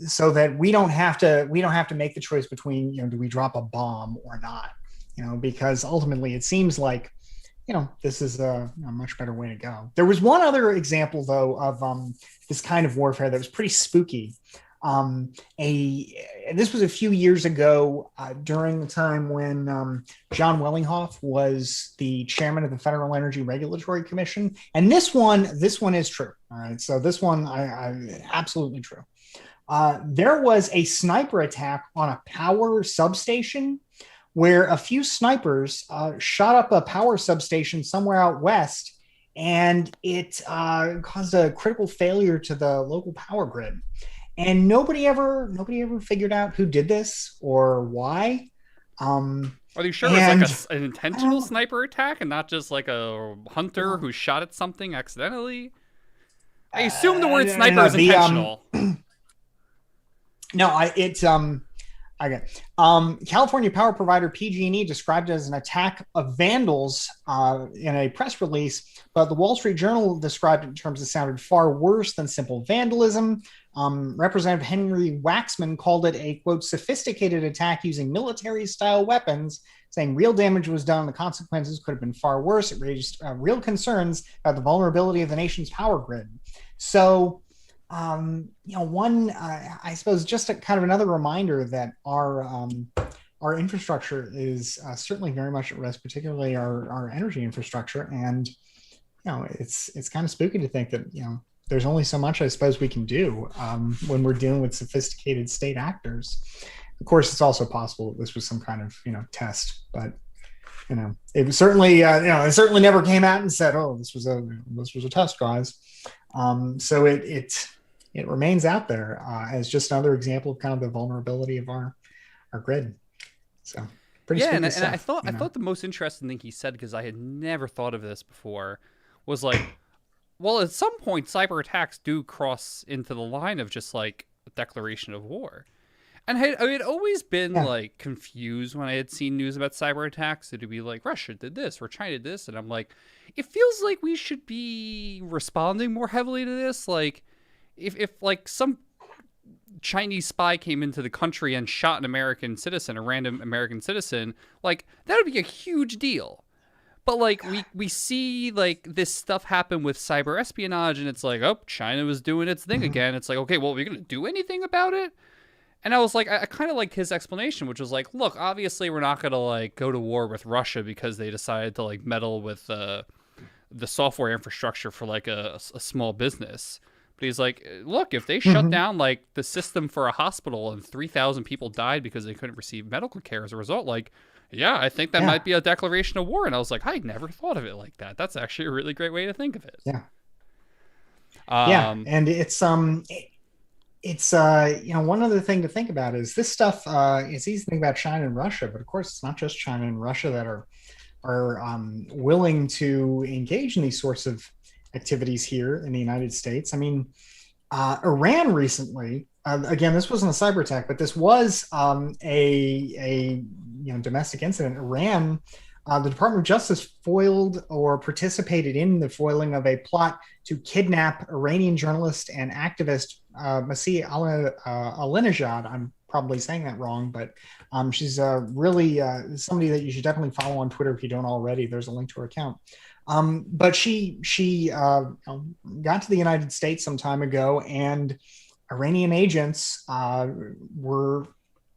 so that we don't have to make the choice between do we drop a bomb or not, because ultimately it seems like this is a much better way to go. There was one other example though of this kind of warfare that was pretty spooky. This was a few years ago during the time when John Wellinghoff was the chairman of the Federal Energy Regulatory Commission, and this one is true. All right, so this one I absolutely true. There was a sniper attack on a power substation where a few snipers shot up a power substation somewhere out west, and it caused a critical failure to the local power grid. And nobody ever figured out who did this or why. Are you sure it's like an intentional sniper attack and not just like a hunter who shot at something accidentally? I assume the word sniper is intentional. Okay. California power provider PG&E described it as an attack of vandals in a press release, but the Wall Street Journal described it in terms that sounded far worse than simple vandalism. Representative Henry Waxman called it a, quote, sophisticated attack using military-style weapons, saying real damage was done and the consequences could have been far worse. It raised real concerns about the vulnerability of the nation's power grid. So, I suppose just a kind of another reminder that our infrastructure is certainly very much at risk, particularly our energy infrastructure. And, it's kind of spooky to think that, there's only so much I suppose we can do when we're dealing with sophisticated state actors. Of course, it's also possible that this was some kind of, test, but it was certainly, it certainly never came out and said, "Oh, this was a test, guys." So it remains out there as just another example of kind of the vulnerability of our grid. So pretty Yeah, stuff, I thought the most interesting thing he said, because I had never thought of this before, was like, well, at some point, cyber attacks do cross into the line of just like a declaration of war. And I had always been like confused when I had seen news about cyber attacks. It'd be like Russia did this or China did this, and I'm like, it feels like we should be responding more heavily to this. Like, if like some Chinese spy came into the country and shot an American citizen, a random American citizen, like that would be a huge deal. But like we see like this stuff happen with cyber espionage, and it's like, oh, China was doing its thing again. It's like, okay, well, are we gonna do anything about it? And I was like, I kind of like his explanation, which was like, look, obviously we're not gonna like go to war with Russia because they decided to like meddle with the software infrastructure for like a small business. But he's like, look, if they shut down like the system for a hospital and 3,000 people died because they couldn't receive medical care as a result, like, yeah, I think that might be a declaration of war. And I was like, I never thought of it like that. That's actually a really great way to think of it. Yeah. And it's one other thing to think about is this stuff. It's easy to think about China and Russia, but of course, it's not just China and Russia that are willing to engage in these sorts of activities here in the United States. I mean, Iran recently. Again, this wasn't a cyber attack, but this was a domestic incident. Iran, the Department of Justice foiled or participated in the foiling of a plot to kidnap Iranian journalist and activist Masih Alinejad. I'm probably saying that wrong, but she's really somebody that you should definitely follow on Twitter if you don't already. There's a link to her account. But she got to the United States some time ago, and Iranian agents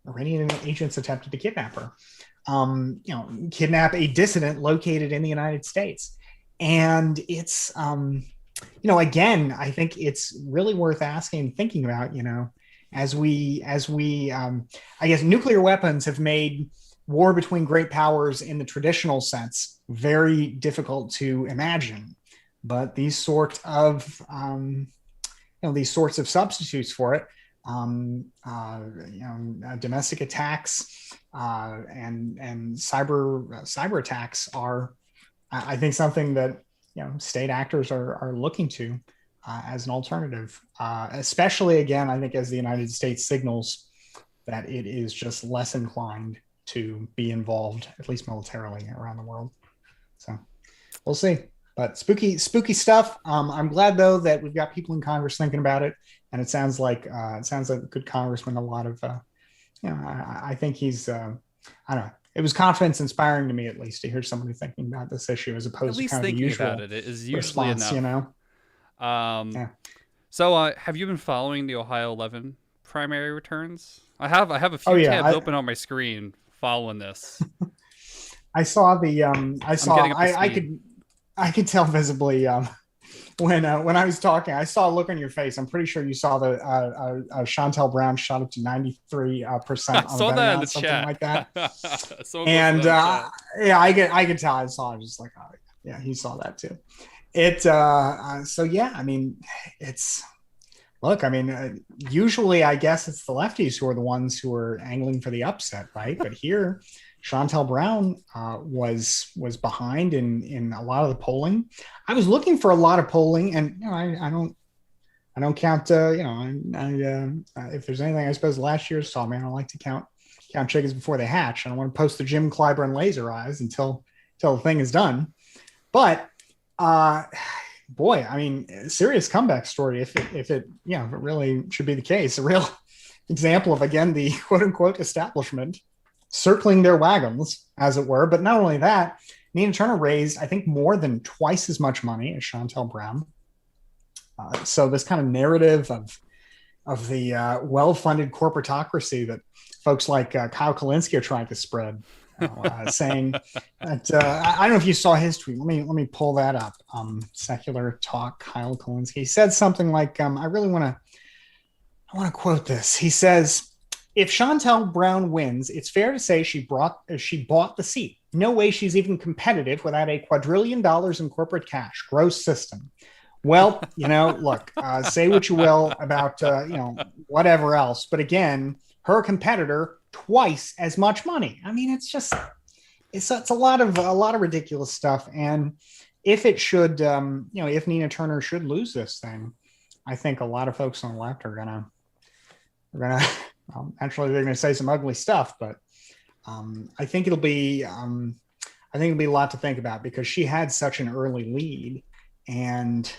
attempted to kidnap her. Kidnap a dissident located in the United States. And it's, again, I think it's really worth asking and thinking about, as we, I guess nuclear weapons have made war between great powers in the traditional sense very difficult to imagine. But these sorts of substitutes for it, domestic attacks and cyber attacks are, I think, something that state actors are looking to as an alternative. Especially, again, I think as the United States signals that it is just less inclined to be involved, at least militarily, around the world. So we'll see. But spooky stuff. I'm glad though that we've got people in Congress thinking about it, and it sounds like a good congressman. A lot of, I think he's. I don't know. It was confidence inspiring to me, at least, to hear somebody thinking about this issue as opposed to kind of the usual about it is usually response, enough. So, have you been following the Ohio 11 primary returns? I have a few tabs open on my screen following this. I saw the. I could tell visibly when I was talking. I saw a look on your face. I'm pretty sure you saw the Chantel Brown shot up to 93%. I saw that in the chat, like that. And I could tell. I saw. I was just like, oh yeah, he saw that too. So yeah, I mean, it's. Look, I mean, usually I guess it's the lefties who are the ones who are angling for the upset, right? But here, Chantel Brown was behind in a lot of the polling. I was looking for a lot of polling, and I don't count. If there's anything, I suppose last year's taught me, I don't like to count chickens before they hatch. I don't want to post the Jim Clyburn laser eyes until the thing is done. But boy, I mean, serious comeback story. If it really should be the case, a real example of, again, the quote unquote establishment circling their wagons, as it were. But not only that, Nina Turner raised, I think, more than twice as much money as Chantel Brown. So this kind of narrative of the well-funded corporatocracy that folks like Kyle Kulinski are trying to spread, saying that I don't know if you saw his tweet. Let me pull that up. Secular Talk, Kyle Kulinski. He said something like, I want to quote this. He says, "If Chantel Brown wins, it's fair to say she bought the seat. No way she's even competitive without a quadrillion dollars in corporate cash, gross system. Well, look, say what you will about, whatever else. But again, her competitor, twice as much money. I mean, it's a lot of ridiculous stuff. And if it should, if Nina Turner should lose this thing, I think a lot of folks on the left are gonna, well, actually they're gonna say some ugly stuff, but I think it'll be a lot to think about because she had such an early lead, and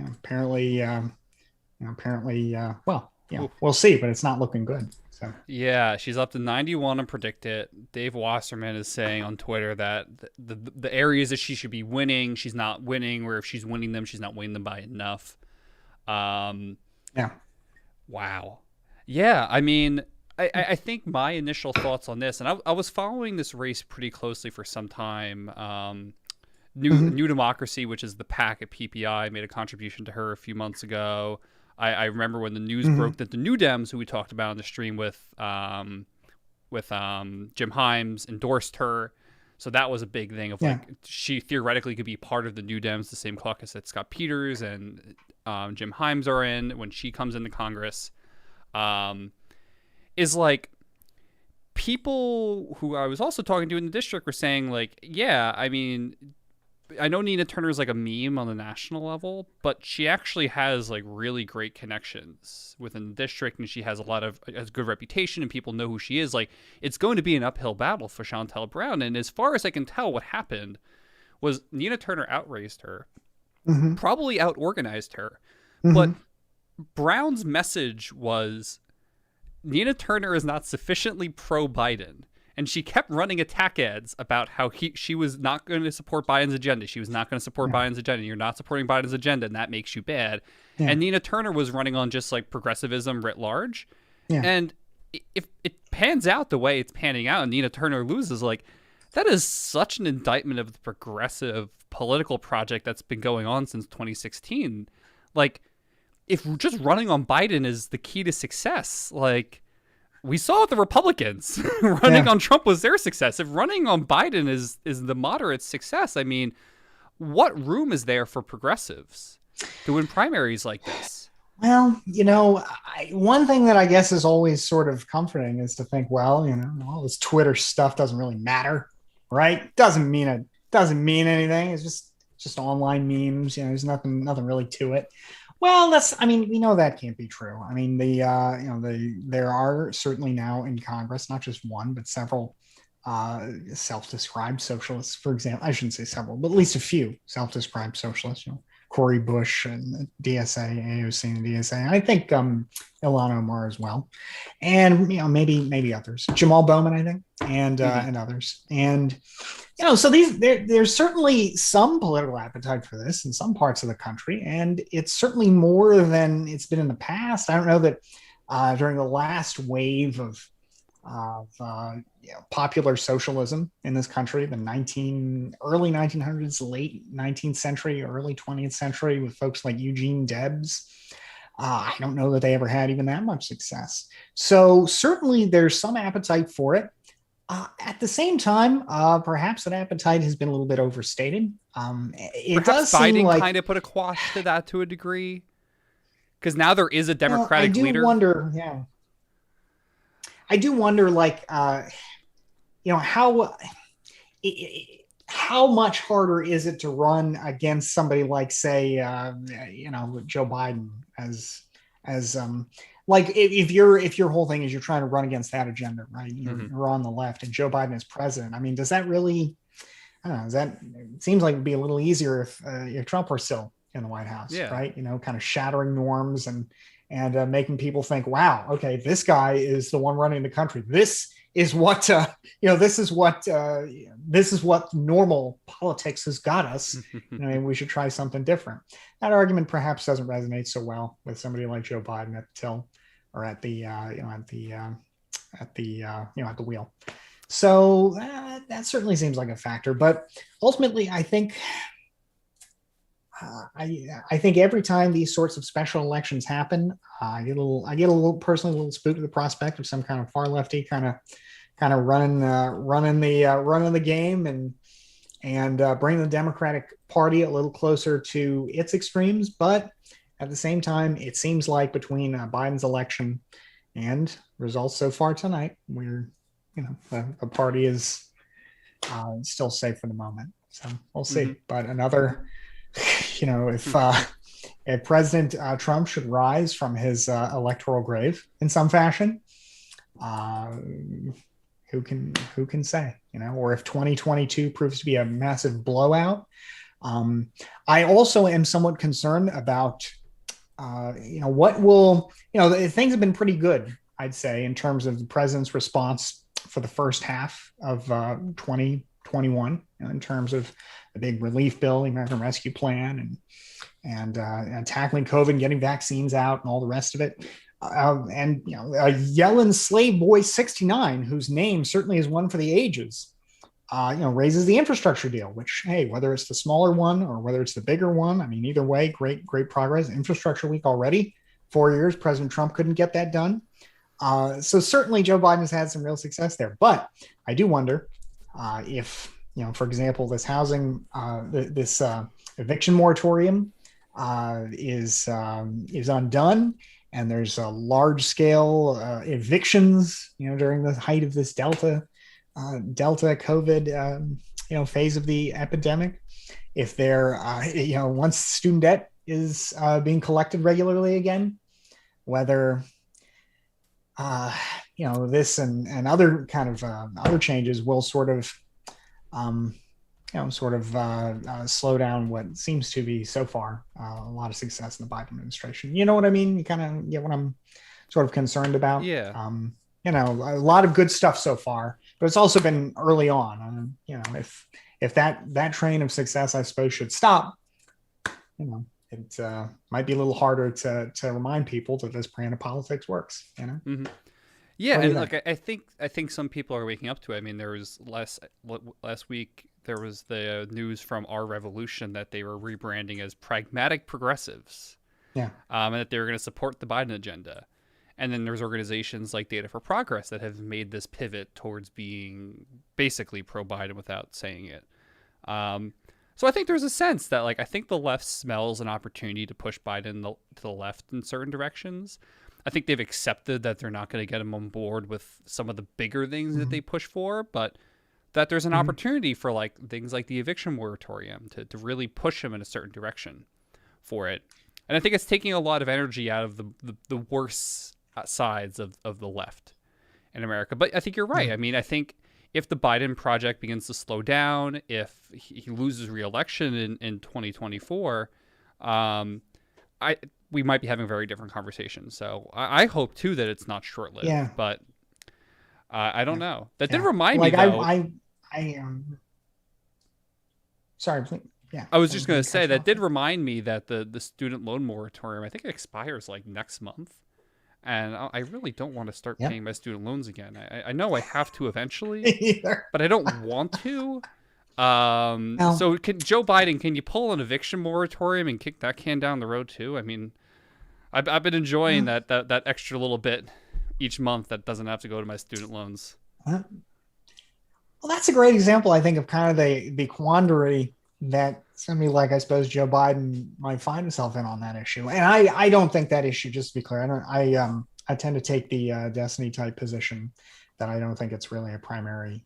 apparently, we'll see, but it's not looking good. So. Yeah, she's up to 91 and predicted. Dave Wasserman is saying on Twitter that the areas that she should be winning, she's not winning, or if she's winning them, she's not winning them by enough. Yeah. Wow. Yeah, I mean, I think my initial thoughts on this, and I was following this race pretty closely for some time. New Democracy, which is the PAC at PPI, made a contribution to her a few months ago. I remember when the news broke that the New Dems, who we talked about on the stream with Jim Himes, endorsed her. So that was a big thing of like she theoretically could be part of the New Dems, the same caucus that Scott Peters and Jim Himes are in when she comes into Congress. Is like people who I was also talking to in the district were saying like, yeah, I mean, I know Nina Turner is like a meme on the national level, but she actually has like really great connections within the district, and she has a good reputation, and people know who she is. Like, it's going to be an uphill battle for Chantel Brown. And as far as I can tell, what happened was Nina Turner outraised her, probably outorganized her, but Brown's message was Nina Turner is not sufficiently pro-Biden. And she kept running attack ads about how she was not going to support Biden's agenda. She was not going to support Biden's agenda. You're not supporting Biden's agenda, and that makes you bad. Yeah. And Nina Turner was running on just like progressivism writ large. Yeah. And if it pans out the way it's panning out and Nina Turner loses, like, that is such an indictment of the progressive political project that's been going on since 2016. Like, if just running on Biden is the key to success, like, we saw the Republicans running on Trump was their success. If running on Biden is the moderate success, I mean, what room is there for progressives to win primaries like this? Well, one thing that I guess is always sort of comforting is to think, well, all this Twitter stuff doesn't really matter, right? Doesn't mean anything. It's just online memes. There's nothing really to it. Well, we know that can't be true. I mean, there are certainly now in Congress, not just one, but several self-described socialists, for example. I shouldn't say several, but at least a few self-described socialists, Cory Bush and DSA, AOC and DSA. And I think Ilhan Omar as well. And, maybe others. Jamal Bowman, I think, and others. And, so there's certainly some political appetite for this in some parts of the country, and it's certainly more than it's been in the past. I don't know that during the last wave of popular socialism in this country, the early 1900s, late 19th century, early 20th century, with folks like Eugene Debs, I don't know that they ever had even that much success. So certainly there's some appetite for it. At the same time, perhaps that appetite has been a little bit overstated. It does Biden seem like kind of put a quash to that to a degree, because now there is a Democratic leader. I do wonder, like, how much harder is it to run against somebody like, say, Joe Biden as like if your whole thing is you're trying to run against that agenda, right? You're on the left and Joe Biden is president. I mean, does that really, I don't know, it seems like it'd be a little easier if Trump were still in the White House, right? Kind of shattering norms and making people think, wow, okay, this guy is the one running the country. This is what, this is what normal politics has got us. We should try something different. That argument perhaps doesn't resonate so well with somebody like Joe Biden at the till or at the wheel. So that certainly seems like a factor. But ultimately, I think I think every time these sorts of special elections happen, I get a little personally a little spooked at the prospect of some kind of far lefty kind of kind of running the game and bring the Democratic Party a little closer to its extremes. But at the same time, it seems like between Biden's election and results so far tonight, the party is still safe for the moment. So we'll see. Mm-hmm. But another, if President Trump should rise from his electoral grave in some fashion, who can say, or if 2022 proves to be a massive blowout. I also am somewhat concerned about, what will, things have been pretty good, I'd say, in terms of the president's response for the first half of 2021, in terms of the big relief bill, the American Rescue Plan, and tackling COVID, getting vaccines out, and all the rest of it. Yellen slave boy 69, whose name certainly is one for the ages, raises the infrastructure deal, which, hey, whether it's the smaller one or whether it's the bigger one, I mean, either way, great progress. Infrastructure week already, 4 years, President Trump couldn't get that done. So certainly Joe Biden has had some real success there. But I do wonder if, for example, this housing, this eviction moratorium is undone, and there's a large scale evictions, during the height of this Delta COVID, phase of the epidemic. If there, once student debt is being collected regularly again, whether, this and other kind of other changes will sort of slow down what seems to be so far a lot of success in the Biden administration. You know what I mean? You kind of get what I'm sort of concerned about. Yeah. A lot of good stuff so far, but it's also been early on. If that train of success, I suppose, should stop, it might be a little harder to remind people that this brand of politics works. Mm-hmm. Yeah, and look, I think some people are waking up to it. I mean, there was last week there was the news from Our Revolution that they were rebranding as pragmatic progressives. Yeah, and that they were going to support the Biden agenda. And then there's organizations like Data for Progress that have made this pivot towards being basically pro-Biden without saying it. So I think there's a sense that, I think the left smells an opportunity to push Biden to the left in certain directions. I think they've accepted that they're not going to get him on board with some of the bigger things that they push for, but that there's an opportunity for things like the eviction moratorium to really push him in a certain direction for it. And I think it's taking a lot of energy out of the worst sides of the left in America. But I think you're right. I mean, I think if the Biden project begins to slow down, if he loses re-election in 2024, we might be having a very different conversation. So I hope too that it's not short-lived. Yeah. But I don't know. That did remind me though. Sorry, please. Yeah. I was just going to say that did remind me that the student loan moratorium, I think it expires next month. And I really don't want to start paying my student loans again. I know I have to eventually, but I don't want to. So Joe Biden, can you pull an eviction moratorium and kick that can down the road too? I mean, I've been enjoying that extra little bit each month that doesn't have to go to my student loans. Well, that's a great example, I think, of kind of the quandary that somebody like, I suppose, Joe Biden might find himself in on that issue. And I don't think that issue, just to be clear, I tend to take the Destiny type position that I don't think it's really a primary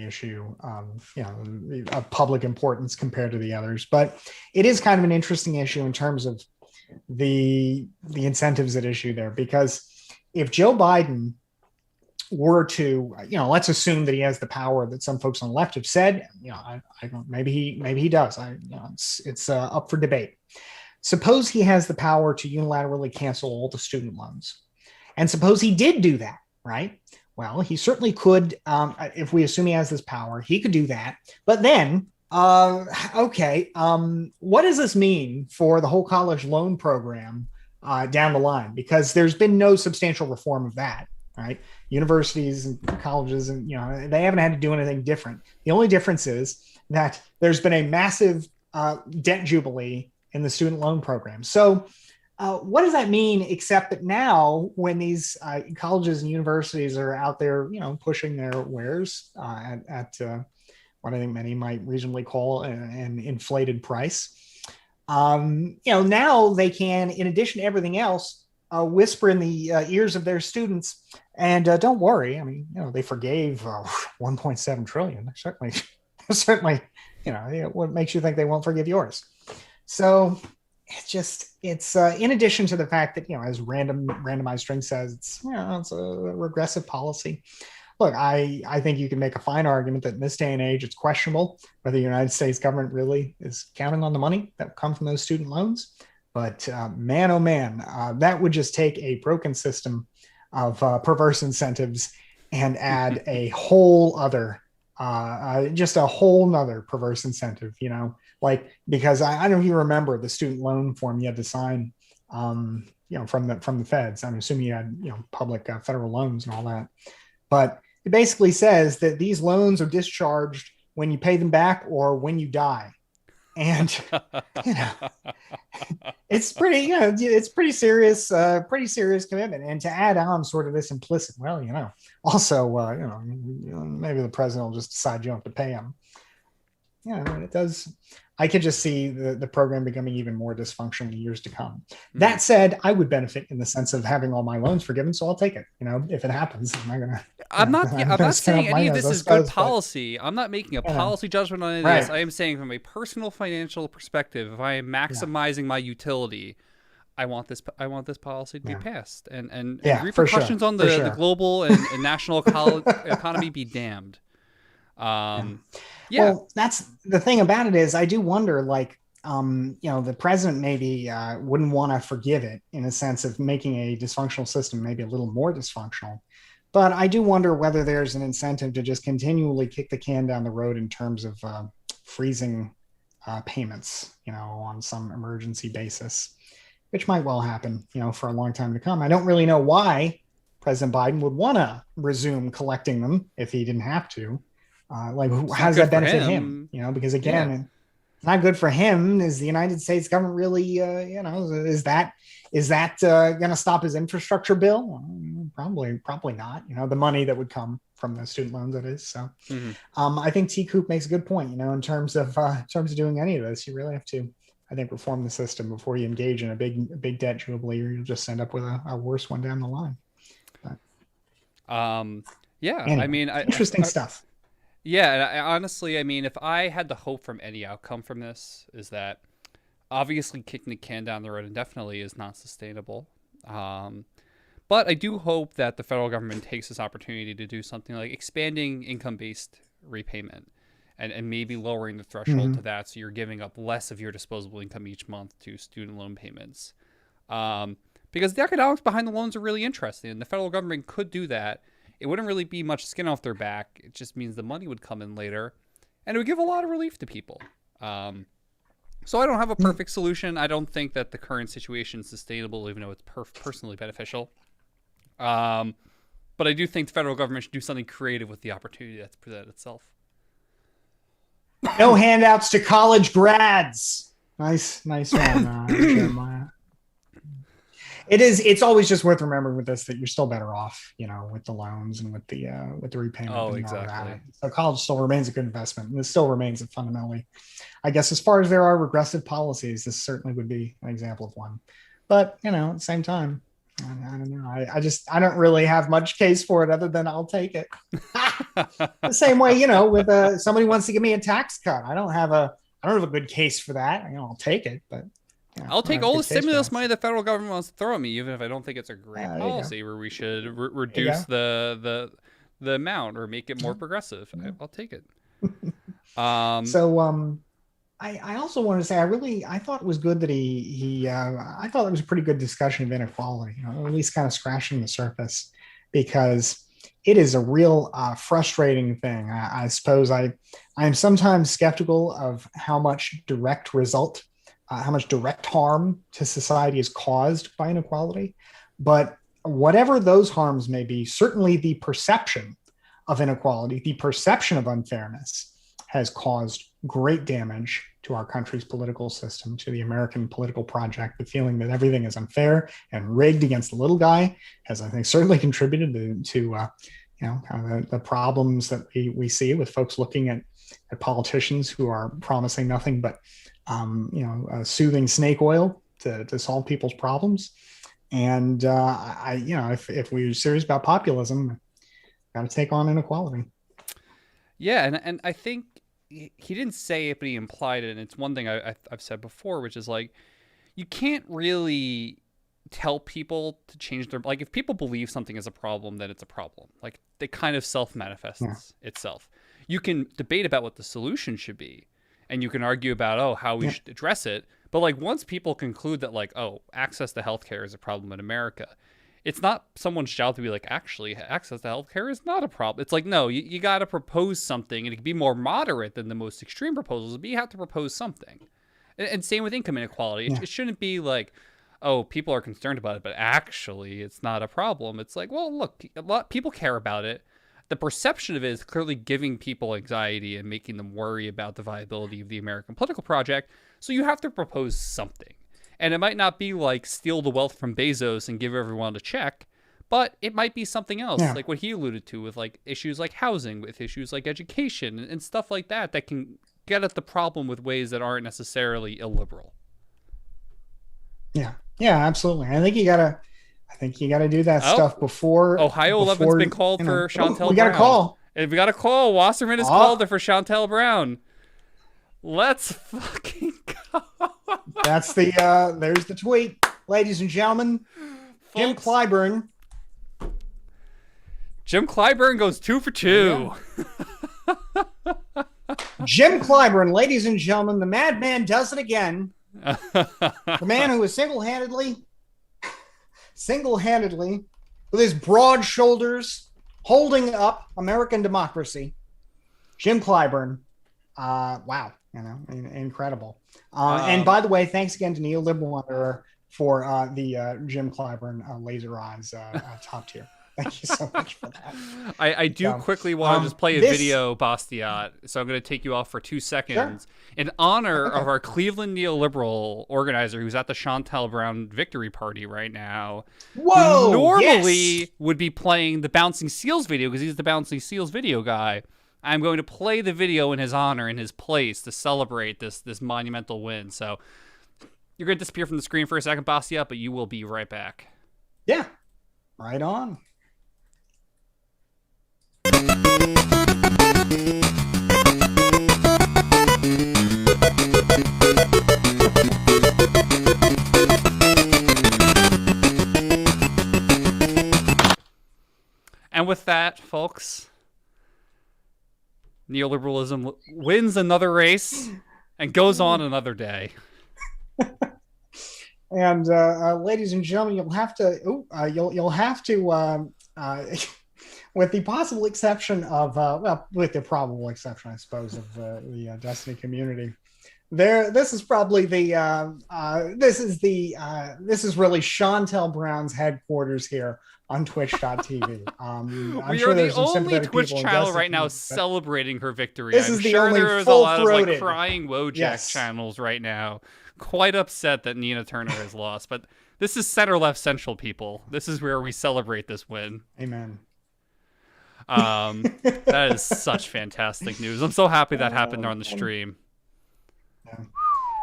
issue, of public importance compared to the others. But it is kind of an interesting issue in terms of the incentives at issue there, because if Joe Biden were to, let's assume that he has the power that some folks on the left have said, I don't, maybe he does. It's up for debate. Suppose he has the power to unilaterally cancel all the student loans, and suppose he did do that, right? Well, he certainly could. If we assume he has this power, he could do that. But then, what does this mean for the whole college loan program down the line? Because there's been no substantial reform of that. Right, universities and colleges, and they haven't had to do anything different. The only difference is that there's been a massive debt jubilee in the student loan program. So, what does that mean? Except that now, when these colleges and universities are out there, pushing their wares at what I think many might reasonably call an inflated price, now they can, in addition to everything else, whisper in the ears of their students, and don't worry. I mean, they forgave 1.7 trillion. Certainly, what makes you think they won't forgive yours? So it's in addition to the fact that, as randomized string says, it's a regressive policy. Look, I think you can make a fine argument that in this day and age, it's questionable whether the United States government really is counting on the money that will come from those student loans. But man, oh man, that would just take a broken system of perverse incentives and add a whole other, just a whole nother perverse incentive, because I don't know if you remember the student loan form you had to sign, from the feds. I'm assuming you had, public federal loans and all that. But it basically says that these loans are discharged when you pay them back or when you die. And, it's pretty, it's pretty serious commitment. And to add on sort of this implicit, also, maybe the president will just decide you don't have to pay him. It does. I could just see the program becoming even more dysfunctional in years to come. Mm-hmm. That said, I would benefit in the sense of having all my loans forgiven, so I'll take it. If it happens, I'm not saying any of this is good policy. I'm not making a policy judgment on any of this. I am saying from a personal financial perspective, if I am maximizing my utility, I want this policy to be passed, and repercussions on the global and national economy be damned. Well, that's the thing about it is I do wonder, the president maybe wouldn't want to forgive it in a sense of making a dysfunctional system maybe a little more dysfunctional. But I do wonder whether there's an incentive to just continually kick the can down the road in terms of freezing payments, on some emergency basis, which might well happen, for a long time to come. I don't really know why President Biden would want to resume collecting them if he didn't have to. How does that benefit him? Because again, it's not good for him. Is the United States government really, is that going to stop his infrastructure bill? Probably not. The money that would come from the student loans, that is. So, I think T. Coop makes a good point. In terms of doing any of this, you really have to, I think, reform the system before you engage in a big debt jubilee, or you'll just end up with a worse one down the line. But, anyway, interesting stuff. Yeah, honestly, if I had the hope from any outcome from this, is that obviously kicking the can down the road indefinitely is not sustainable. But I do hope that the federal government takes this opportunity to do something like expanding income-based repayment and maybe lowering the threshold to that, so you're giving up less of your disposable income each month to student loan payments. Because the economics behind the loans are really interesting, and the federal government could do that. It wouldn't really be much skin off their back. It just means the money would come in later, and it would give a lot of relief to people. So I don't have a perfect solution. I don't think that the current situation is sustainable, even though it's personally beneficial. But I do think the federal government should do something creative with the opportunity that's presented itself. No handouts to college grads. Nice one, Jeremiah. It's always just worth remembering with this that you're still better off, with the loans and with the repayment. Oh, exactly. So college still remains a good investment, and this still remains a fundamentally, I guess, as far as there are regressive policies, this certainly would be an example of one. But at the same time, I don't know. I don't really have much case for it other than I'll take it. The same way, with somebody wants to give me a tax cut, I don't have a good case for that. I'll take it, but. Yeah, I'll take all the stimulus money the federal government wants to throw at me, even if I don't think it's a great policy where we should reduce the amount or make it more progressive. I'll take it. I also wanted to say I thought it was good that I thought it was a pretty good discussion of inequality, or at least kind of scratching the surface, because it is a real frustrating thing. I suppose I am sometimes skeptical of how much direct harm to society is caused by inequality. But whatever those harms may be, certainly the perception of inequality, the perception of unfairness has caused great damage to our country's political system, to the American political project. The feeling that everything is unfair and rigged against the little guy has, I think, certainly contributed to kind of the problems that we see with folks looking at politicians who are promising nothing but, soothing snake oil to solve people's problems. And if we're serious about populism, got to take on inequality. Yeah, and I think he didn't say it, but he implied it. And it's one thing I've said before, which is like, you can't really tell people to change their, like, if people believe something is a problem, then it's a problem. Like, it kind of self-manifests itself. You can debate about what the solution should be, and you can argue about, how we should address it. But like, once people conclude that like, access to healthcare is a problem in America, it's not someone's job to be like, actually, access to healthcare is not a problem. It's like, no, you got to propose something, and it can be more moderate than the most extreme proposals, but you have to propose something. And same with income inequality. It shouldn't be like, people are concerned about it, but actually it's not a problem. It's like, well, look, a lot people care about it. The perception of it is clearly giving people anxiety and making them worry about the viability of the American political project. So you have to propose something. And it might not be like steal the wealth from Bezos and give everyone a check, but it might be something else, like what he alluded to with like issues like housing, with issues like education and stuff like that can get at the problem with ways that aren't necessarily illiberal. Yeah, absolutely. I think you gotta do that stuff before Ohio 11's been called for Chantel Brown. We got a call. And we got a call. Wasserman has called her for Chantel Brown. Let's fucking go. That's there's the tweet, ladies and gentlemen. Jim Clyburn. Jim Clyburn goes 2 for 2. Jim Clyburn, ladies and gentlemen, the madman does it again. The man who is single-handedly, with his broad shoulders, holding up American democracy. Jim Clyburn. Wow. Incredible. And by the way, thanks again to Neoliberal Wanderer for the Jim Clyburn laser eyes top tier. Thank you so much for that. I do quickly want to just play a video, Bastiat. So I'm going to take you off for 2 seconds. Sure. In honor of our Cleveland neoliberal organizer who's at the Chantel Brown victory party right now. Whoa! Who normally would be playing the Bouncing Seals video because he's the Bouncing Seals video guy. I'm going to play the video in his honor, in his place, to celebrate this monumental win. So you're going to disappear from the screen for a second, Bastiat, but you will be right back. Yeah, right on. And with that, folks, neoliberalism wins another race and goes on another day. And ladies and gentlemen, you'll have to with the possible exception of with the probable exception, I suppose, of the Destiny community. This is probably this is really Chantel Brown's headquarters here on Twitch.tv. We are the only Twitch channel right now celebrating her victory. I'm sure there's a lot of like crying Wojak channels right now, quite upset that Nina Turner has lost. But this is center left central, people. This is where we celebrate this win. Amen. That is such fantastic news. I'm so happy that happened on the stream.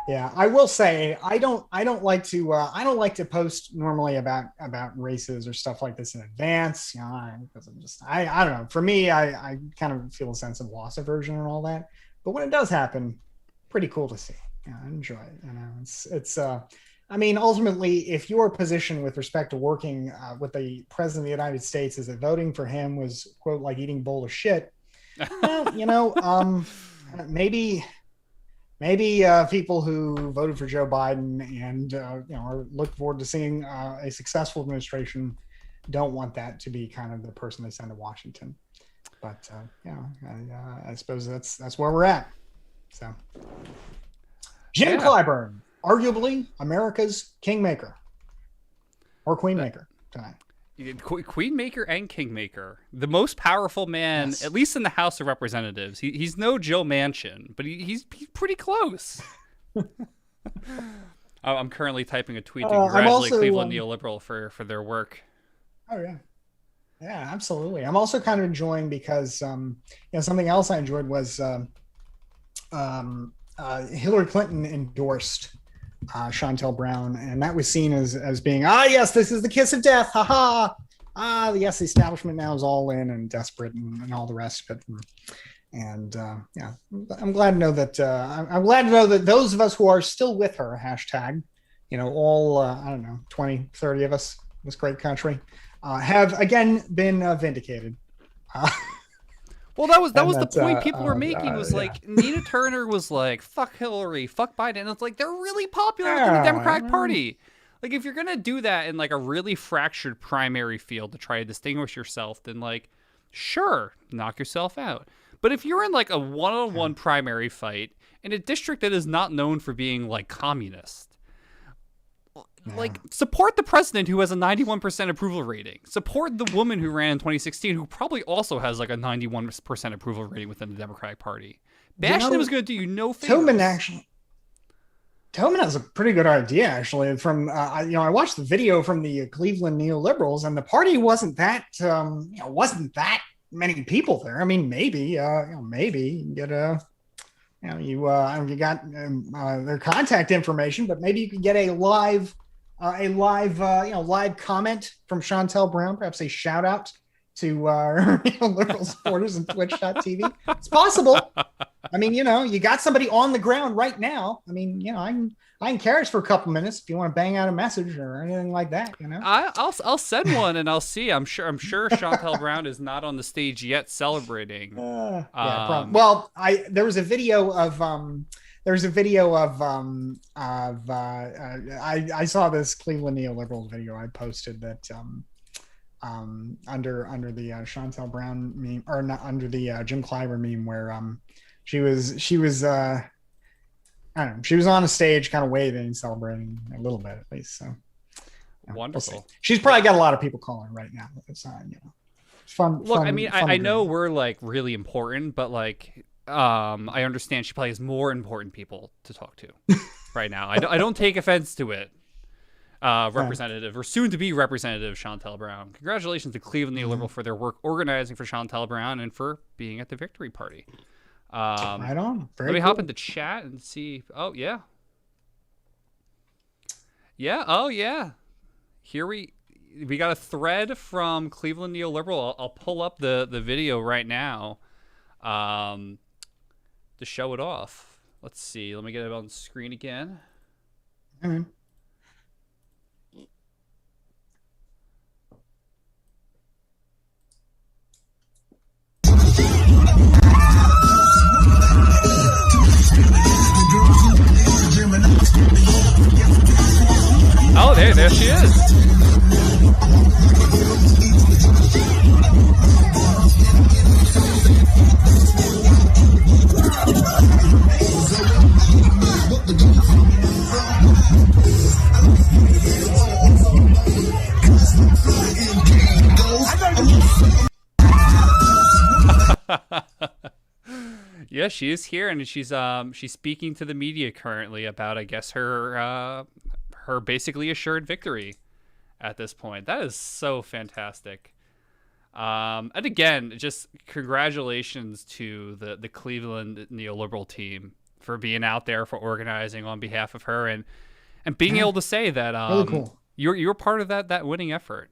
Yeah, I will say I don't like to post normally about races or stuff like this in advance, because I don't know. For me, I kind of feel a sense of loss aversion and all that. But when it does happen, pretty cool to see. I enjoy it. It's I mean, ultimately, if your position with respect to working with the president of the United States is that voting for him was, quote, like eating a bowl of shit, well, maybe people who voted for Joe Biden and are looking forward to seeing a successful administration don't want that to be kind of the person they send to Washington. But I suppose that's where we're at. So, Jim Clyburn, arguably America's kingmaker or queenmaker tonight. Queen Maker and King Maker, the most powerful man, yes, at least in the House of Representatives. He's no Joe Manchin, but he's pretty close. I'm currently typing a tweet to congratulate Cleveland Neoliberal for their work. Oh yeah, yeah, absolutely. I'm also kind of enjoying because something else I enjoyed was Hillary Clinton endorsed Chantel Brown, and that was seen as being, yes, this is the kiss of death, haha. Yes, the establishment now is all in and desperate and all the rest of it. And I'm glad to know that I'm glad to know that those of us who are still with her, hashtag, all I don't know, 20, 30 of us, this great country, have again been vindicated. Well, that was the point people were making, was like, Nina Turner was like, fuck Hillary, fuck Biden. And it's like, they're really popular within the Democratic Party. Like, if you're going to do that in like a really fractured primary field to try to distinguish yourself, then like, sure, knock yourself out. But if you're in like a one-on-one primary fight in a district that is not known for being like communist, like, support the president who has a 91% approval rating. Support the woman who ran in 2016 who probably also has like a 91% approval rating within the Democratic Party. Bashing was going to do you no favors. Tillman has a pretty good idea, actually. From I watched the video from the Cleveland neoliberals, and the party wasn't that many people there. I mean, maybe you get you got their contact information, but maybe you could get a live comment from Chantel Brown, perhaps a shout out to liberal supporters and twitch.tv. It's possible. I mean, you got somebody on the ground right now. I mean, I can carry us for a couple minutes if you want to bang out a message or anything like that. I'll send one and I'll see. I'm sure Chantel Brown is not on the stage yet celebrating. Well, there was a video of I saw this Cleveland neoliberal video I posted that under the Chantel Brown meme, or not, under the Jim Clyburn meme, where she was I don't know, she was on a stage kind of waving and celebrating a little bit at least. So wonderful. We'll she's probably got a lot of people calling right now. It's fun. Look, I mean, I know we're like really important, but like I understand she probably has more important people to talk to right now. I don't take offense to it. Representative, or soon to be Representative Chantel Brown. Congratulations to Cleveland Neoliberal for their work organizing for Chantel Brown and for being at the victory party. Right on. Let me hop into chat and see. Oh yeah. Yeah. Oh yeah. Here we got a thread from Cleveland Neoliberal. I'll pull up the video right now, to show it off. Let's see. Let me get it on the screen again. Mm-hmm. Oh, there she is. Yeah, she is here, and she's speaking to the media currently about, I guess, her basically assured victory at this point. That is so fantastic. And again, just congratulations to the Cleveland neoliberal team for being out there, for organizing on behalf of her, and being able to say that really cool. you're part of that winning effort.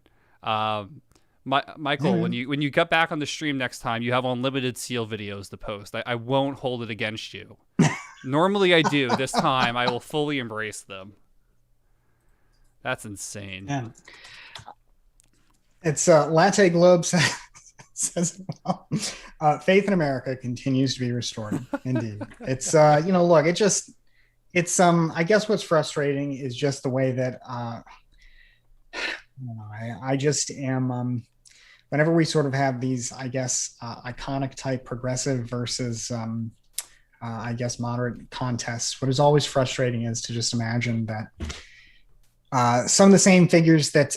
Michael, when you get back on the stream next time, you have unlimited seal videos to post. I won't hold it against you. Normally I do. This time I will fully embrace them. That's insane. Yeah. It's Latte Globe says, faith in America continues to be restored. Indeed. It's look, I guess what's frustrating is just the way that I just am whenever we sort of have these, I guess, iconic type progressive versus I guess moderate contests, what is always frustrating is to just imagine that some of the same figures that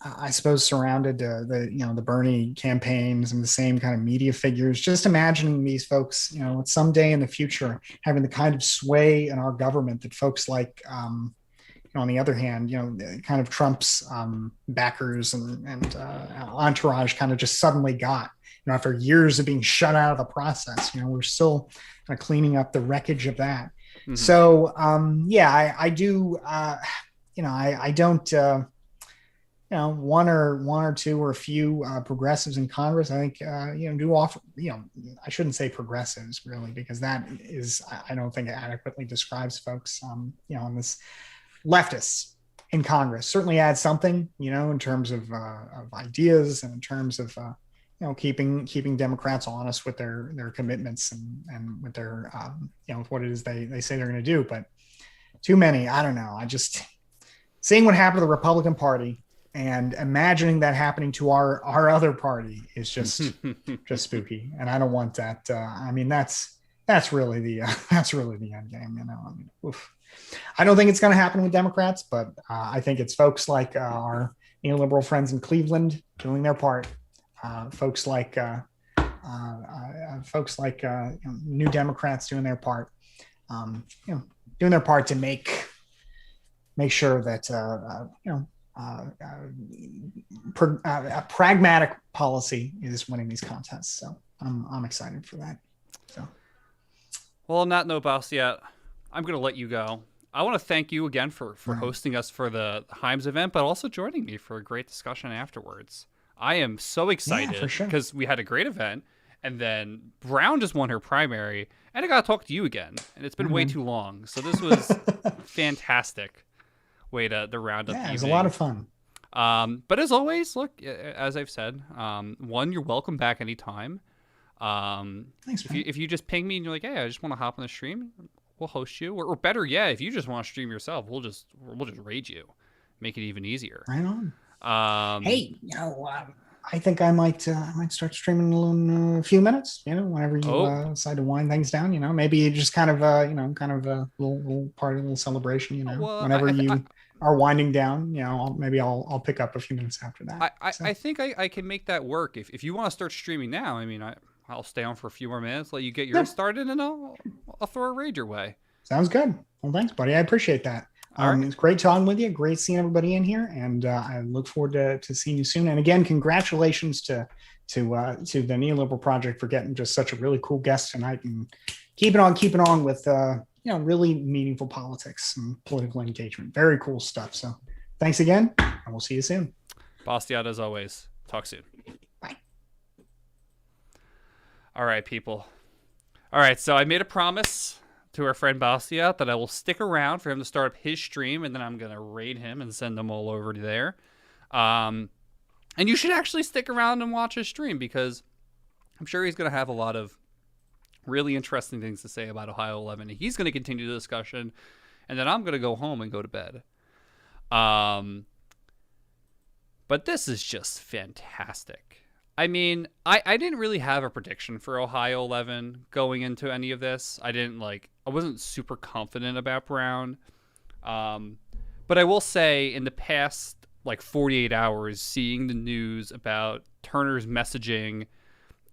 I suppose surrounded the Bernie campaigns and the same kind of media figures. Just imagining these folks, someday in the future having the kind of sway in our government that folks like, on the other hand, kind of Trump's backers and entourage kind of just suddenly got. After years of being shut out of the process, we're still kind of cleaning up the wreckage of that. Mm-hmm. So I do. I don't. One or two or a few progressives in Congress, I think, do offer, I shouldn't say progressives really, because that is, I don't think it adequately describes folks, on this leftists in Congress. Certainly adds something, in terms of ideas and in terms of, keeping Democrats honest with their commitments and with their, with what it is they say they're going to do. But too many, I don't know. I just, seeing what happened to the Republican Party and imagining that happening to our other party is just just spooky, and I don't want that. That's really the end game. Oof. I don't think it's going to happen with Democrats, but I think it's folks like our neoliberal friends in Cleveland doing their part. Folks like New Democrats doing their part. Doing their part to make sure that a pragmatic policy is winning these contests. So I'm excited for that. So, well, on that note, Bastiat, I'm going to let you go. I want to thank you again for hosting us for the Himes event, but also joining me for a great discussion afterwards. I am so excited because we had a great event, and then Brown just won her primary, and I got to talk to you again, and it's been way too long. So this was fantastic way to round up the evening. It was a lot of fun. But as always, look, as I've said, one, you're welcome back anytime. Thanks, if you just ping me and you're like, hey, I just want to hop on the stream, we'll host you. Or better yet, if you just want to stream yourself, we'll just raid you, make it even easier. Right on. Hey, I think I might start streaming in a few minutes. Whenever you decide to wind things down. Maybe just kind of a little party, a little celebration. Whenever you are winding down, I'll pick up a few minutes after that. I think I can make that work. If you want to start streaming now, I'll stay on for a few more minutes, let you get yours started, and I'll throw a raid your way. Sounds good. Well, thanks, buddy. I appreciate that. It's great talking with you. Great seeing everybody in here, and I look forward to seeing you soon. And again, congratulations to the Neoliberal Project for getting just such a really cool guest tonight, and keeping on with really meaningful politics and political engagement. Very cool stuff. So thanks again, and we'll see you soon. Bastiat, as always. Talk soon. Bye. All right, people. All right, so I made a promise to our friend Bastiat that I will stick around for him to start up his stream, and then I'm going to raid him and send them all over to there. And you should actually stick around and watch his stream, because I'm sure he's going to have a lot of really interesting things to say about Ohio 11. He's going to continue the discussion, and then I'm going to go home and go to bed. But this is just fantastic. I didn't really have a prediction for Ohio 11 going into any of this. I wasn't super confident about Brown. But I will say, in the past 48 hours, seeing the news about Turner's messaging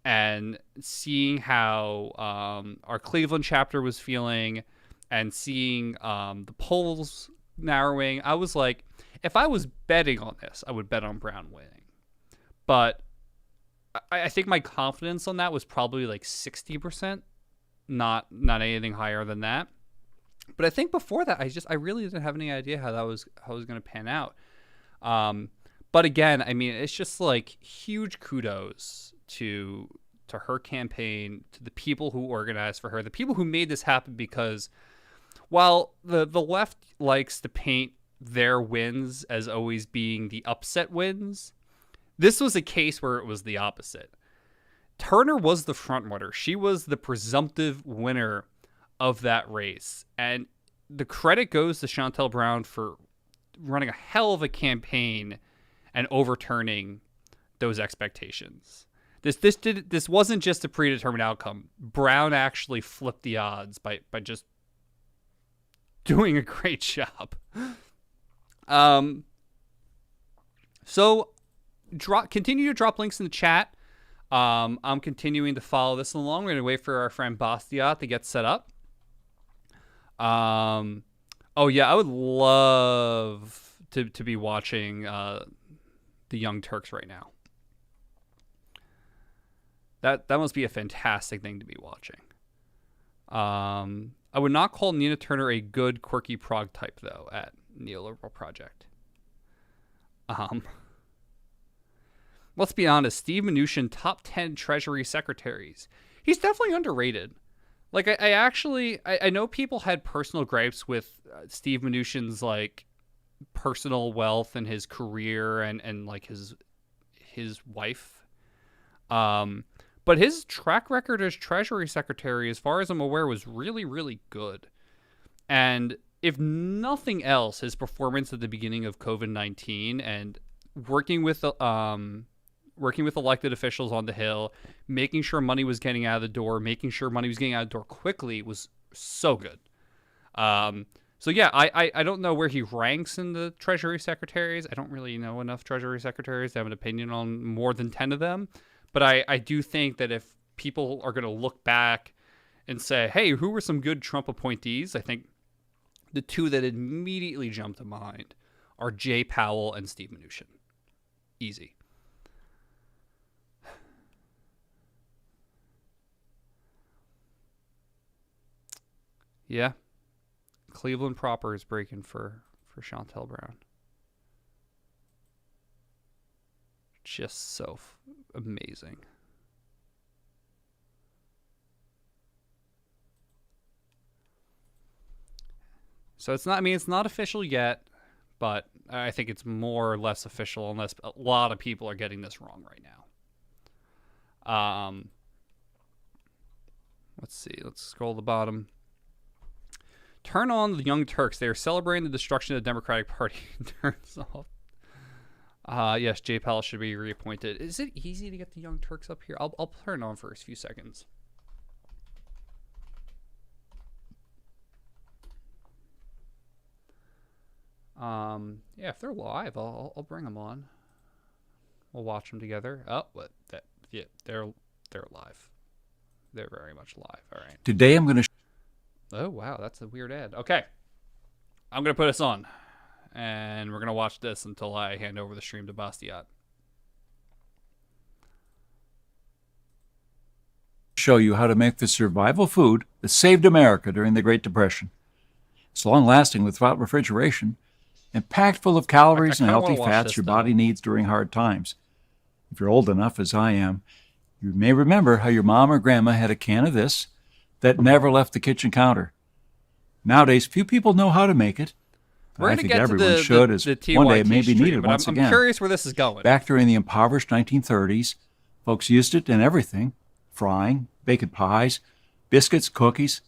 and seeing how our Cleveland chapter was feeling, and seeing the polls narrowing, I was like, if I was betting on this, I would bet on Brown winning. But I think my confidence on that was probably 60%, not anything higher than that. But I think before that, I really didn't have any idea how it was going to pan out. But again, it's just huge kudos to her campaign, to the people who organized for her, the people who made this happen. Because while the left likes to paint their wins as always being the upset wins, this was a case where it was the opposite. Turner was the front runner. She was the presumptive winner of that race. And the credit goes to Shontel Brown for running a hell of a campaign and overturning those expectations. This wasn't just a predetermined outcome. Brown actually flipped the odds by just doing a great job. So continue to drop links in the chat. I'm continuing to follow this along. We're going to wait for our friend Bastiat to get set up. Oh yeah, I would love to be watching the Young Turks right now. That must be a fantastic thing to be watching. I would not call Nina Turner a good quirky prog type though at Neoliberal Project. Let's be honest, Steve Mnuchin, top 10 Treasury secretaries. He's definitely underrated. Like, I know people had personal gripes with Steve Mnuchin's, like, personal wealth and his career and like, his wife. But his track record as Treasury Secretary, as far as I'm aware, was really, really good. And if nothing else, his performance at the beginning of COVID-19 and working with elected officials on the Hill, making sure money was getting out of the door, making sure money was getting out of the door quickly was so good. So yeah, I don't know where he ranks in the Treasury Secretaries. I don't really know enough Treasury Secretaries to have an opinion on more than 10 of them. But I do think that if people are going to look back and say, hey, who were some good Trump appointees? I think the two that immediately jump to mind are Jay Powell and Steve Mnuchin. Easy. Yeah. Cleveland proper is breaking for Chantel Brown. Just so amazing. So it's not official yet, but I think it's more or less official unless a lot of people are getting this wrong right now. Let's see. Let's scroll to the bottom. Turn on the Young Turks. They are celebrating the destruction of the Democratic Party. Turns off. Yes, Jay Powell should be reappointed. Is it easy to get the Young Turks up here? I'll turn it on for a few seconds. Yeah, if they're live, I'll bring them on. We'll watch them together. Oh, what? Yeah, they're live. They're very much live. All right. Today I'm going to. Oh wow, that's a weird ad. Okay, I'm gonna put us on, and we're gonna watch this until I hand over the stream to Bastiat. Show you how to make the survival food that saved America during the Great Depression. It's long-lasting without refrigeration and packed full of calories and healthy fats your body needs during hard times. If you're old enough, as I am, you may remember how your mom or grandma had a can of this that never left the kitchen counter. Nowadays, few people know how to make it. I think everyone should, as one day it may be needed once again. I'm curious where this is going. Back during the impoverished 1930s, folks used it in everything: frying, baking pies, biscuits, cookies,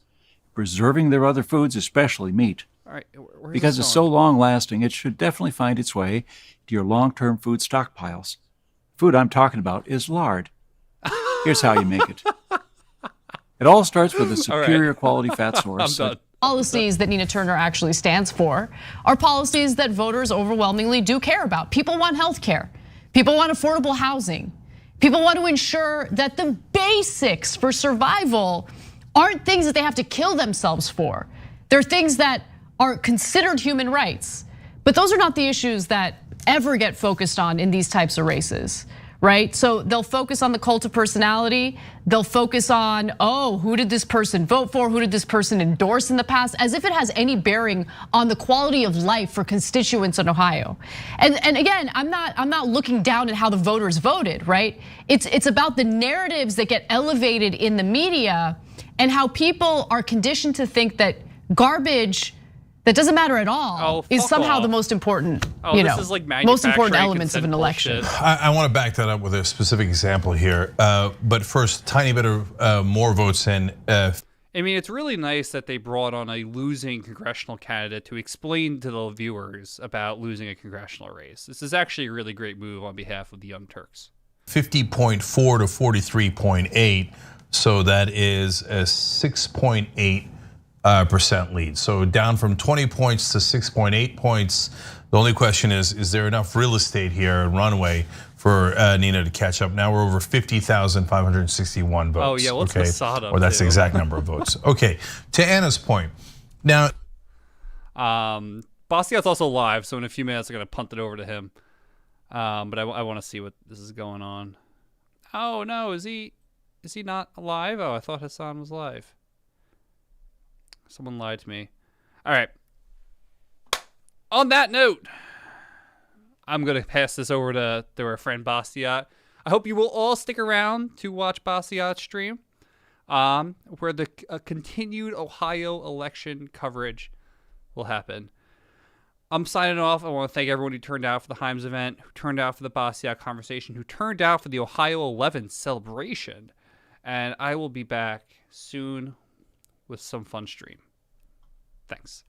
preserving their other foods, especially meat. All right, because it's so long-lasting, it should definitely find its way to your long-term food stockpiles. Food I'm talking about is lard. Here's how you make it. It all starts with a superior quality fat source. Policies that Nina Turner actually stands for are policies that voters overwhelmingly do care about. People want health care. People want affordable housing. People want to ensure that the basics for survival aren't things that they have to kill themselves for. They're things that are considered human rights. But those are not the issues that ever get focused on in these types of races. Right? So they'll focus on the cult of personality. They'll focus on, oh, who did this person vote for? Who did this person endorse in the past? As if it has any bearing on the quality of life for constituents in Ohio. And again, I'm not looking down at how the voters voted, right? It's about the narratives that get elevated in the media and how people are conditioned to think that garbage that doesn't matter at all is somehow the most important, this is like most important elements of an election. I want to back that up with a specific example here. But first, tiny bit of more votes in. I mean, it's really nice that they brought on a losing congressional candidate to explain to the viewers about losing a congressional race. This is actually a really great move on behalf of the Young Turks. 50.4 to 43.8. So that is a 6.8 percent lead. So down from 20 points to 6.8 points. The only question is there enough real estate here and runway for Nina to catch up? Now we're over 50,561 votes. Oh yeah, what's Bastiat up Or that's to? the exact number of votes. Okay, to Anna's point. Now, Bastiat's also live, so in a few minutes I'm gonna punt it over to him. But I want to see what this is going on. Oh no, is he not live? Oh, I thought Hassan was live. Someone lied to me. All right. On that note, I'm going to pass this over to our friend Bastiat. I hope you will all stick around to watch Bastiat's stream, where the continued Ohio election coverage will happen. I'm signing off. I want to thank everyone who turned out for the Himes event, who turned out for the Bastiat conversation, who turned out for the Ohio 11 celebration. And I will be back soon with some fun stream. Thanks.